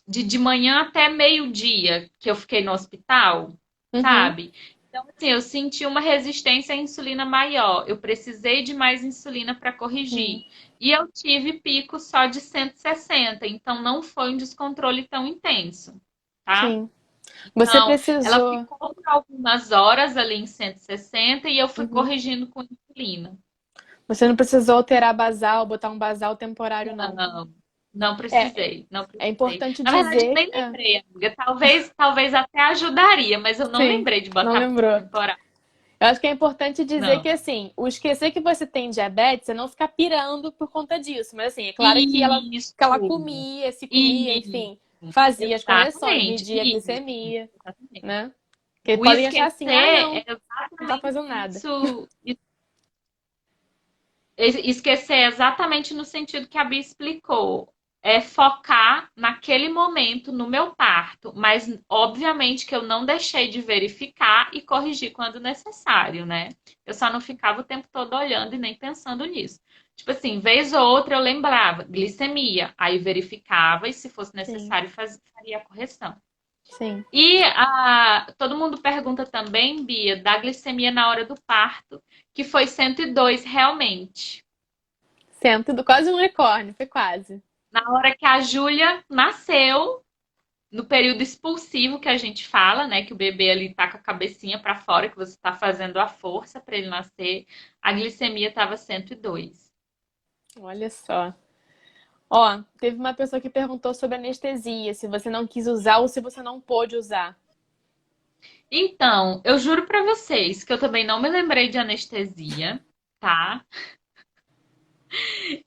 de manhã até meio-dia que eu fiquei no hospital, Uhum. sabe? Então, assim, eu senti uma resistência à insulina maior. Eu precisei de mais insulina para Sim. corrigir. E eu tive pico só de 160, então não foi um descontrole tão intenso, tá? Sim. Você Então, ela precisou. ficou por algumas horas ali em 160 e eu fui Uhum. corrigindo com insulina. Você não precisou alterar basal, botar um basal temporário, não. Não, não É, precisei, não é precisei. importante Na verdade, dizer. nem lembrei, amiga. Talvez até ajudaria, mas eu não Sim, lembrei de não botar lembrou. temporada. Eu acho que é importante dizer que, Não. assim, o esquecer que você tem diabetes é não ficar pirando por conta disso. Mas, assim, é claro que ela Isso. comia, se comia, Isso. enfim, fazia as correções, Exatamente. media a Isso. glicemia, Exatamente. né? Porque O podem achar esquecer assim, ah, é não, não tá exatamente fazendo nada. isso. Esquecer é exatamente no sentido que a Bia explicou. É focar naquele momento, no meu parto, mas obviamente que eu não deixei de verificar e corrigir quando necessário, né? Eu só não ficava o tempo todo olhando e nem pensando nisso. Tipo assim, vez ou outra eu lembrava, glicemia, aí verificava e se fosse Sim, necessário faria a correção. sim. E todo mundo pergunta também, Bia, da glicemia na hora do parto, que foi 102 realmente. Quase um unicórnio, foi quase. Na hora que a Júlia nasceu, no período expulsivo que a gente fala, né, que o bebê ali tá com a cabecinha para fora, que você tá fazendo a força para ele nascer, a glicemia estava 102. Olha só. Ó, teve uma pessoa que perguntou sobre anestesia, se você não quis usar ou se você não pôde usar. Então, eu juro para vocês que eu também não me lembrei de anestesia, tá?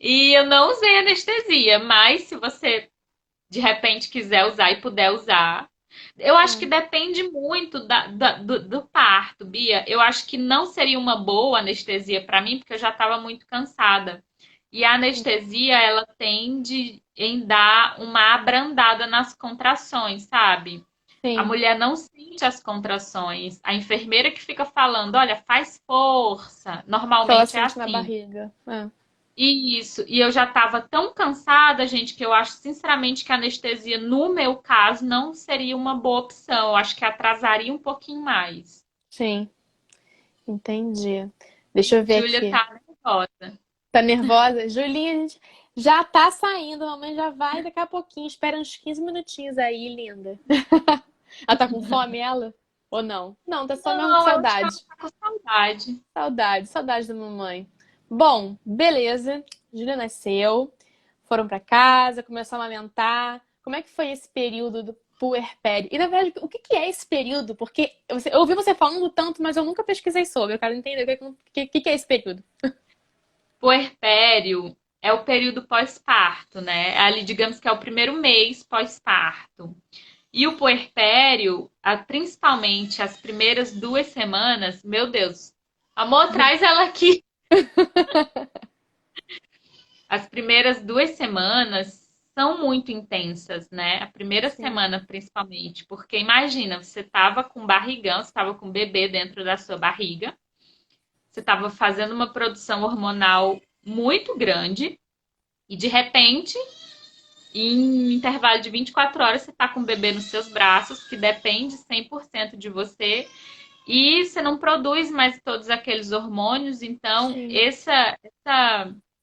E eu não usei anestesia, mas se você de repente quiser usar e puder usar. Eu acho que Ah, depende muito do parto, Bia. Eu acho que não seria uma boa anestesia para mim, porque eu já estava muito cansada. E a sim. anestesia, ela tende em dar uma abrandada nas contrações, sabe? A Sim. mulher não sente as contrações. A enfermeira que fica falando, olha, faz força. Que ela Normalmente é sente na assim. barriga. Ah, Isso, e eu já estava tão cansada, gente, que eu acho sinceramente que a anestesia, no meu caso, não seria uma boa opção. Eu acho que atrasaria um pouquinho mais. sim, entendi. Deixa eu ver Júlia aqui. tá nervosa. Tá nervosa? Julinha, a gente já tá saindo, a mamãe já vai daqui a pouquinho. Espera uns 15 minutinhos aí, linda. Ela tá com fome, ela? Ou não? Não, tá só mesmo com Não, eu acho que ela saudade. tá com saudade. Saudade, saudade da mamãe. Bom, beleza. Júlia nasceu, foram pra casa, começou a amamentar. Como é que foi esse período do puerpério? E na verdade, o que que é esse período? Porque eu ouvi você falando tanto, mas eu nunca pesquisei sobre. Eu quero entender o que é esse período. Puerpério é o período pós-parto, né? Ali, digamos que é o primeiro mês pós-parto. E o puerpério, principalmente as primeiras 2 semanas, meu Deus. Amor, traz ela aqui. As primeiras 2 semanas são muito intensas, né? A primeira Sim, semana, principalmente, porque imagina, você estava com barrigão, você estava com bebê dentro da sua barriga, você estava fazendo uma produção hormonal muito grande, e de repente, em um intervalo de 24 horas, você está com o bebê nos seus braços, que depende 100% de você, e você não produz mais todos aqueles hormônios, então sim, essa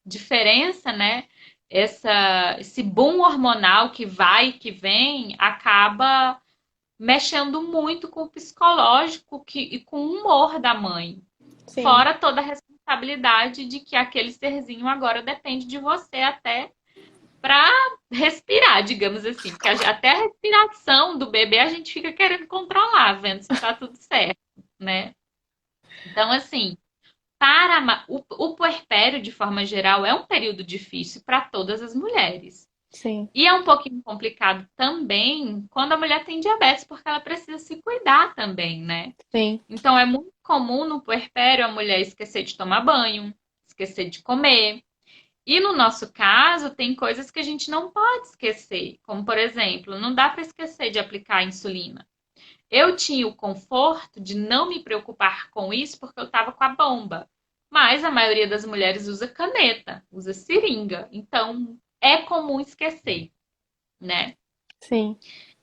diferença, né? Esse boom hormonal que vai e que vem acaba mexendo muito com o psicológico e com o humor da mãe. sim, Fora toda a responsabilidade de que aquele serzinho agora depende de você até para respirar, digamos assim. Porque até a respiração do bebê a gente fica querendo controlar, vendo se tá tudo certo, né? Então, assim, o puerpério, de forma geral, é um período difícil para todas as mulheres. sim, E é um pouquinho complicado também quando a mulher tem diabetes, porque ela precisa se cuidar também, né? sim, Então, é muito comum no puerpério a mulher esquecer de tomar banho, esquecer de comer. E no nosso caso, tem coisas que a gente não pode esquecer, como por exemplo, não dá para esquecer de aplicar a insulina. Eu tinha o conforto de não me preocupar com isso porque eu estava com a bomba. Mas a maioria das mulheres usa caneta, usa seringa. Então é comum esquecer, né? sim.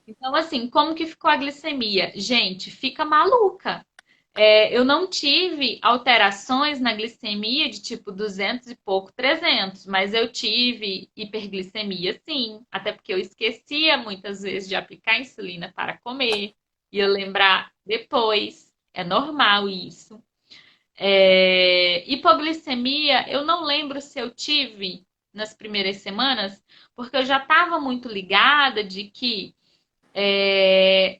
Então, assim, como que ficou a glicemia? Gente, fica maluca. Eu não tive alterações na glicemia de tipo 200 e pouco, 300, mas eu tive hiperglicemia sim, até porque eu esquecia muitas vezes de aplicar insulina para comer, ia lembrar depois, é normal isso. Hipoglicemia, eu não lembro se eu tive nas primeiras semanas, porque eu já estava muito ligada de que é,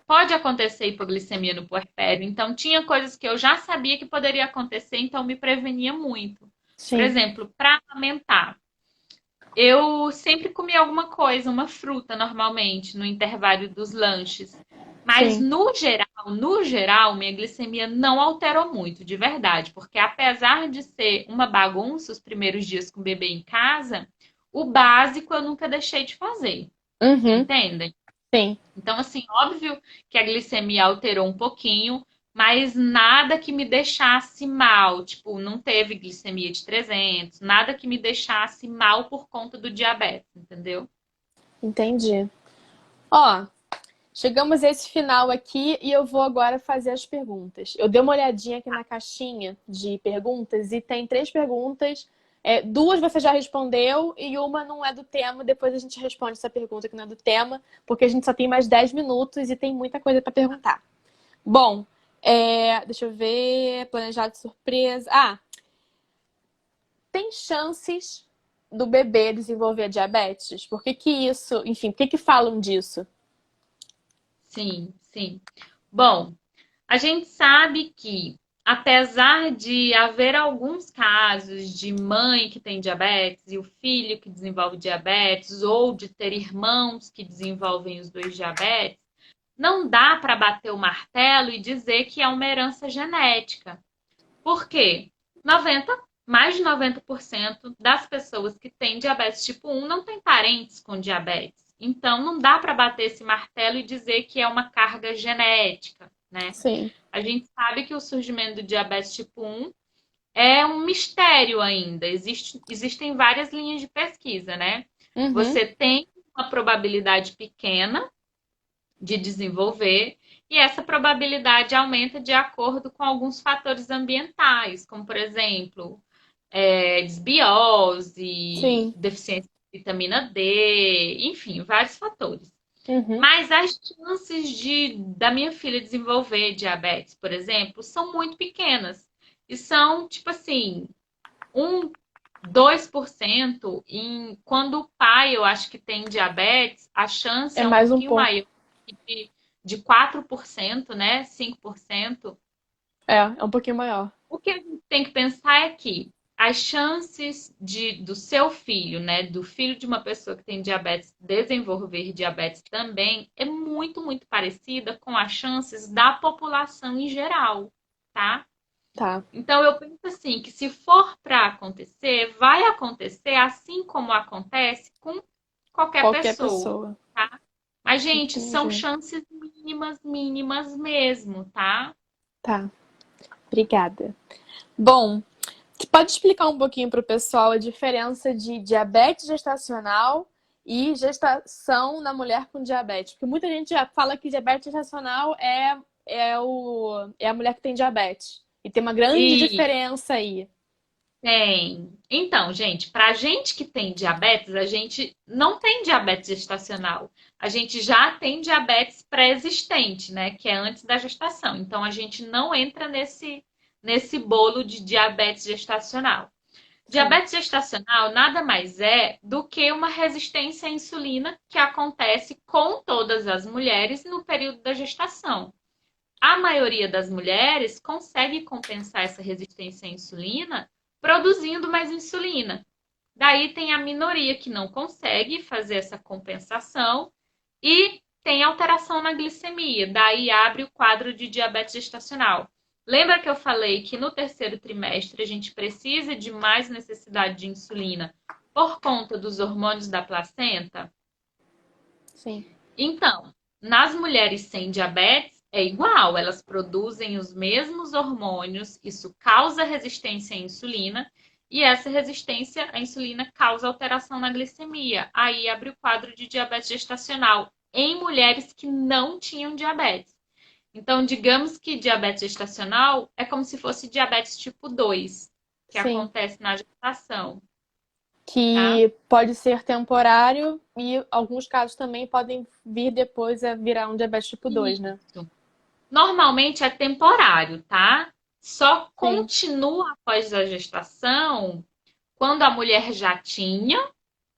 pode acontecer hipoglicemia no puerpério. Então, tinha coisas que eu já sabia que poderia acontecer, então me prevenia muito. Por Sim, exemplo, para amamentar, eu sempre comia alguma coisa, uma fruta normalmente, no intervalo dos lanches. Mas sim, no geral, minha glicemia não alterou muito, de verdade, porque apesar de ser uma bagunça os primeiros dias com o bebê em casa, o básico eu nunca deixei de fazer. Uhum, Entendem? sim. Então, assim, óbvio que a glicemia alterou um pouquinho, mas nada que me deixasse mal. Tipo, não teve glicemia de 300, nada que me deixasse mal por conta do diabetes, entendeu? Entendi. Ó, chegamos a esse final aqui e eu vou agora fazer as perguntas. Eu dei uma olhadinha aqui na caixinha de perguntas e tem 3 perguntas. Duas você já respondeu e uma não é do tema. Depois a gente responde essa pergunta que não é do tema, porque a gente só tem mais 10 minutos e tem muita coisa para perguntar. Bom, deixa eu ver. Planejado de surpresa. Tem chances do bebê desenvolver diabetes? Por que que isso, enfim, por que que falam disso? Sim, sim. Bom, a gente sabe que, apesar de haver alguns casos de mãe que tem diabetes e o filho que desenvolve diabetes, ou de ter irmãos que desenvolvem os dois diabetes, não dá para bater o martelo e dizer que é uma herança genética. Por quê? 90, mais de 90% das pessoas que têm diabetes tipo 1 não têm parentes com diabetes. Então, não dá para bater esse martelo e dizer que é uma carga genética, né? Sim. A gente sabe que o surgimento do diabetes tipo 1 é um mistério ainda. Existem várias linhas de pesquisa, né? Uhum. Você tem uma probabilidade pequena de desenvolver, e essa probabilidade aumenta de acordo com alguns fatores ambientais, como, por exemplo, desbiose, Sim. deficiência de vitamina D, enfim, vários fatores. Uhum. Mas as chances da minha filha desenvolver diabetes, por exemplo, são muito pequenas. E são, tipo assim, 2% quando o pai, eu acho que tem diabetes, a chance É é um mais um pouquinho pouco. maior, de 4%, né? 5%. É um pouquinho maior. O que a gente tem que pensar é que as chances do seu filho, né, do filho de uma pessoa que tem diabetes, desenvolver diabetes também é muito, muito parecida com as chances da população em geral, tá? Tá. Então eu penso assim, que se for para acontecer, vai acontecer assim como acontece com qualquer Qualquer pessoa, pessoa. tá? Mas, gente, são Entendi. chances mínimas, mínimas mesmo, tá? Tá. Obrigada. Bom, você pode explicar um pouquinho para o pessoal a diferença de diabetes gestacional e gestação na mulher com diabetes? Porque muita gente já fala que diabetes gestacional é a mulher que tem diabetes. E tem uma grande E diferença aí. tem. Então, gente, para gente que tem diabetes, a gente não tem diabetes gestacional. A gente já tem diabetes pré-existente, né? Que é antes da gestação. Então, a gente não entra nesse bolo de diabetes gestacional. Sim. Diabetes gestacional nada mais é do que uma resistência à insulina que acontece com todas as mulheres no período da gestação. A maioria das mulheres consegue compensar essa resistência à insulina produzindo mais insulina. Daí tem a minoria que não consegue fazer essa compensação e tem alteração na glicemia. Daí abre o quadro de diabetes gestacional. Lembra que eu falei que no terceiro trimestre a gente precisa de mais necessidade de insulina por conta dos hormônios da placenta? Sim. Então, nas mulheres sem diabetes é igual, elas produzem os mesmos hormônios, isso causa resistência à insulina, e essa resistência à insulina causa alteração na glicemia. Aí abre o quadro de diabetes gestacional em mulheres que não tinham diabetes. Então, digamos que diabetes gestacional é como se fosse diabetes tipo 2, que Sim. acontece na gestação, tá? Que pode ser temporário e alguns casos também podem vir depois a virar um diabetes tipo 2, né? Isso. Normalmente é temporário, tá? Só Sim. continua após a gestação quando a mulher já tinha,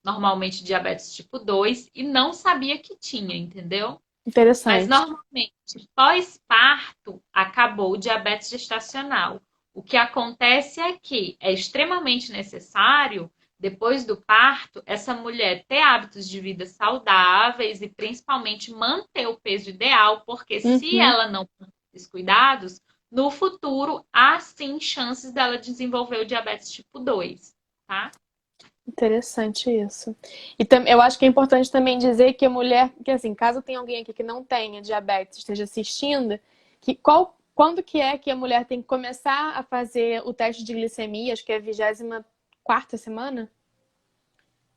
normalmente diabetes tipo 2 e não sabia que tinha, entendeu? Mas Interessante. normalmente, pós-parto, acabou o diabetes gestacional. O que acontece é que é extremamente necessário, depois do parto, essa mulher ter hábitos de vida saudáveis e principalmente manter o peso ideal, porque se Uhum. ela não tomar esses cuidados, no futuro há sim chances dela desenvolver o diabetes tipo 2, tá? Interessante isso. E eu acho que é importante também dizer que a mulher, que assim, caso tenha alguém aqui que não tenha diabetes, esteja assistindo, quando que é que a mulher tem que começar a fazer o teste de glicemia? Acho que é a 24ª semana?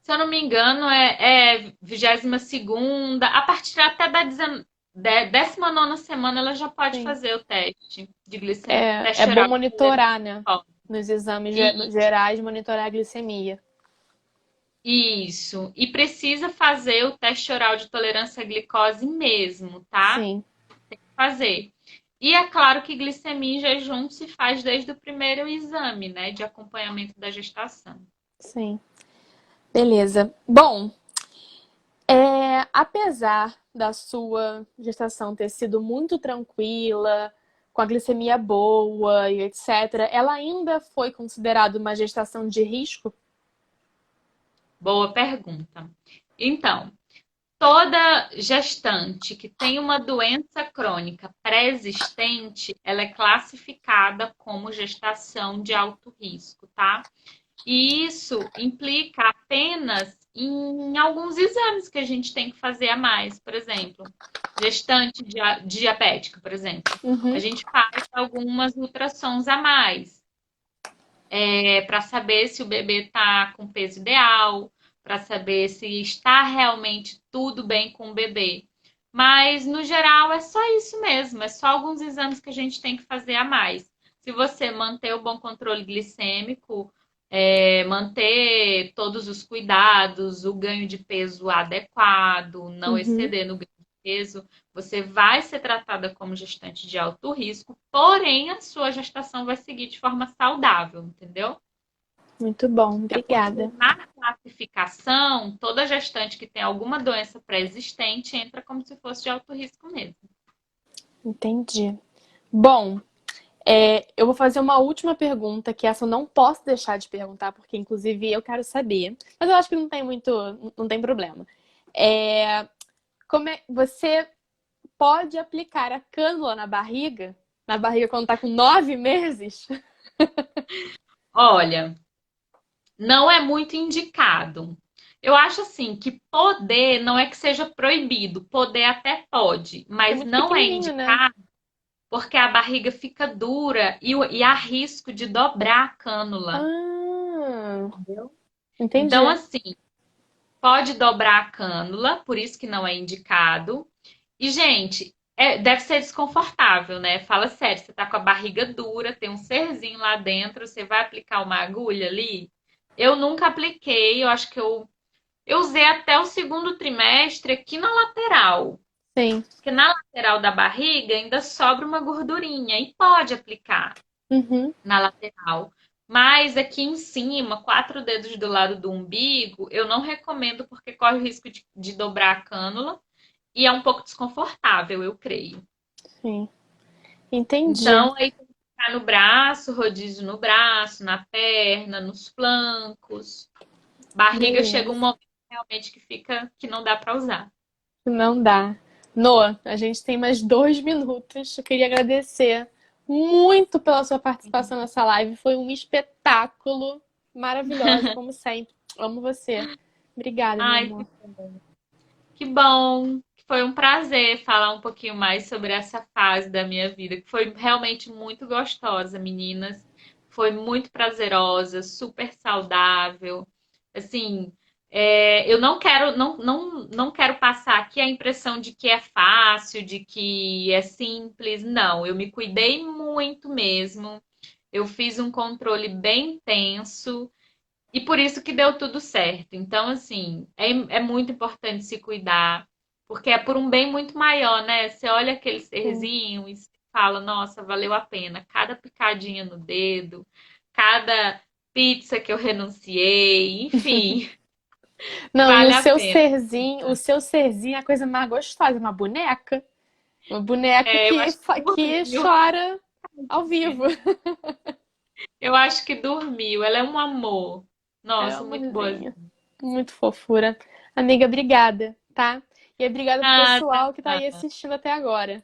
Se eu não me engano, é 22ª, a partir até da 19ª semana ela já pode Sim. fazer o teste de glicemia, É teste bom oral de tolerância monitorar, à né? glicose. Nos exames E gerais, monitorar a glicemia. isso. E precisa fazer o teste oral de tolerância à glicose mesmo, tá? Sim, Fazer. E é claro que glicemia em jejum se faz desde o primeiro exame, né, de acompanhamento da gestação. sim. Beleza. Bom, apesar da sua gestação ter sido muito tranquila, com a glicemia boa e etc., ela ainda foi considerada uma gestação de risco? Boa pergunta. Então, toda gestante que tem uma doença crônica pré-existente, ela é classificada como gestação de alto risco, tá? E isso implica apenas em alguns exames que a gente tem que fazer a mais. Por exemplo, gestante diabética, por exemplo. A Uhum, gente faz algumas ultrassons a mais para saber se o bebê está com peso ideal, para saber se está realmente tudo bem com o bebê. Mas, no geral, é só isso mesmo, é só alguns exames que a gente tem que fazer a mais. Se você manter o bom controle glicêmico, manter todos os cuidados, o ganho de peso adequado, não uhum. exceder no ganho de peso, você vai ser tratada como gestante de alto risco, porém a sua gestação vai seguir de forma saudável, entendeu? Muito bom, É porque obrigada. na classificação, toda gestante que tem alguma doença pré-existente entra como se fosse de alto risco mesmo. Entendi. Bom, eu vou fazer uma última pergunta, que essa eu não posso deixar de perguntar, porque inclusive eu quero saber. Mas eu acho que não tem muito, não tem problema. É, você pode aplicar a cânula na barriga? Na barriga quando tá com 9 meses? Olha, não é muito indicado. Eu acho assim que poder não é que seja proibido, poder até pode, Que é mas muito não é pequenininho, né? indicado porque a barriga fica dura e há risco de dobrar a cânula. Ah, Entendeu? Então, entendi. assim, pode dobrar a cânula, por isso que não é indicado. E, gente, deve ser desconfortável, né? Fala sério, você tá com a barriga dura, tem um serzinho lá dentro, você vai aplicar uma agulha ali? Eu nunca apliquei, eu acho que eu usei até o segundo trimestre aqui na lateral. Sim. Porque na lateral da barriga ainda sobra uma gordurinha e pode aplicar Uhum. na lateral. Mas aqui em cima, 4 dedos do lado do umbigo, eu não recomendo porque corre o risco de dobrar a cânula e é um pouco desconfortável, eu creio. Sim. Entendi. Então, aí tem que ficar no braço, rodízio no braço, na perna, nos flancos. Barriga chega um Beleza. momento realmente que fica que não dá para usar. Não dá. Noah, a gente tem mais 2 minutos. Eu queria agradecer muito pela sua participação nessa live. Foi um espetáculo maravilhosa, como sempre. Amo você. Obrigada, meu Ai, amor. que bom! Foi um prazer falar um pouquinho mais sobre essa fase da minha vida, que foi realmente muito gostosa, meninas. Foi muito prazerosa, super saudável. Assim, eu não quero passar aqui a impressão de que é fácil, de que é simples. Não, eu me cuidei muito mesmo. Eu fiz um controle bem intenso. E por isso que deu tudo certo. Então, assim, é muito importante se cuidar, porque é por um bem muito maior, né? Você olha aquele Sim. serzinho e fala, nossa, valeu a pena. Cada picadinha no dedo, cada pizza que eu renunciei, enfim, Não, e vale a pena. o seu serzinho é a coisa mais gostosa, uma boneca. Uma boneca Eu acho que que dormiu. chora ao vivo. Eu acho que dormiu. Ela é um amor. É Nossa, muito boa. amorzinho. Muito fofura. Amiga, obrigada, tá? E obrigada pro Ah, pessoal que tá aí tá. assistindo até agora,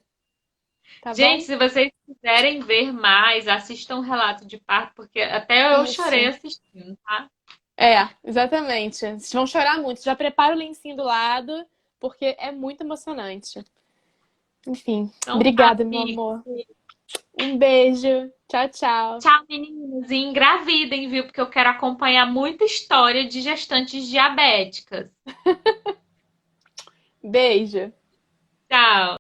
tá Gente, bom? se vocês quiserem ver mais, assistam o relato de parto, porque até eu chorei Isso. assistindo, tá? É, exatamente. Vocês vão chorar muito. Já prepara o lencinho do lado, porque é muito emocionante. Enfim, Então tá, obrigada, meu amiga. amor. Um beijo. Tchau, tchau. Tchau, meninas. E engravidem, viu? Porque eu quero acompanhar muita história de gestantes diabéticas. Beijo. Tchau.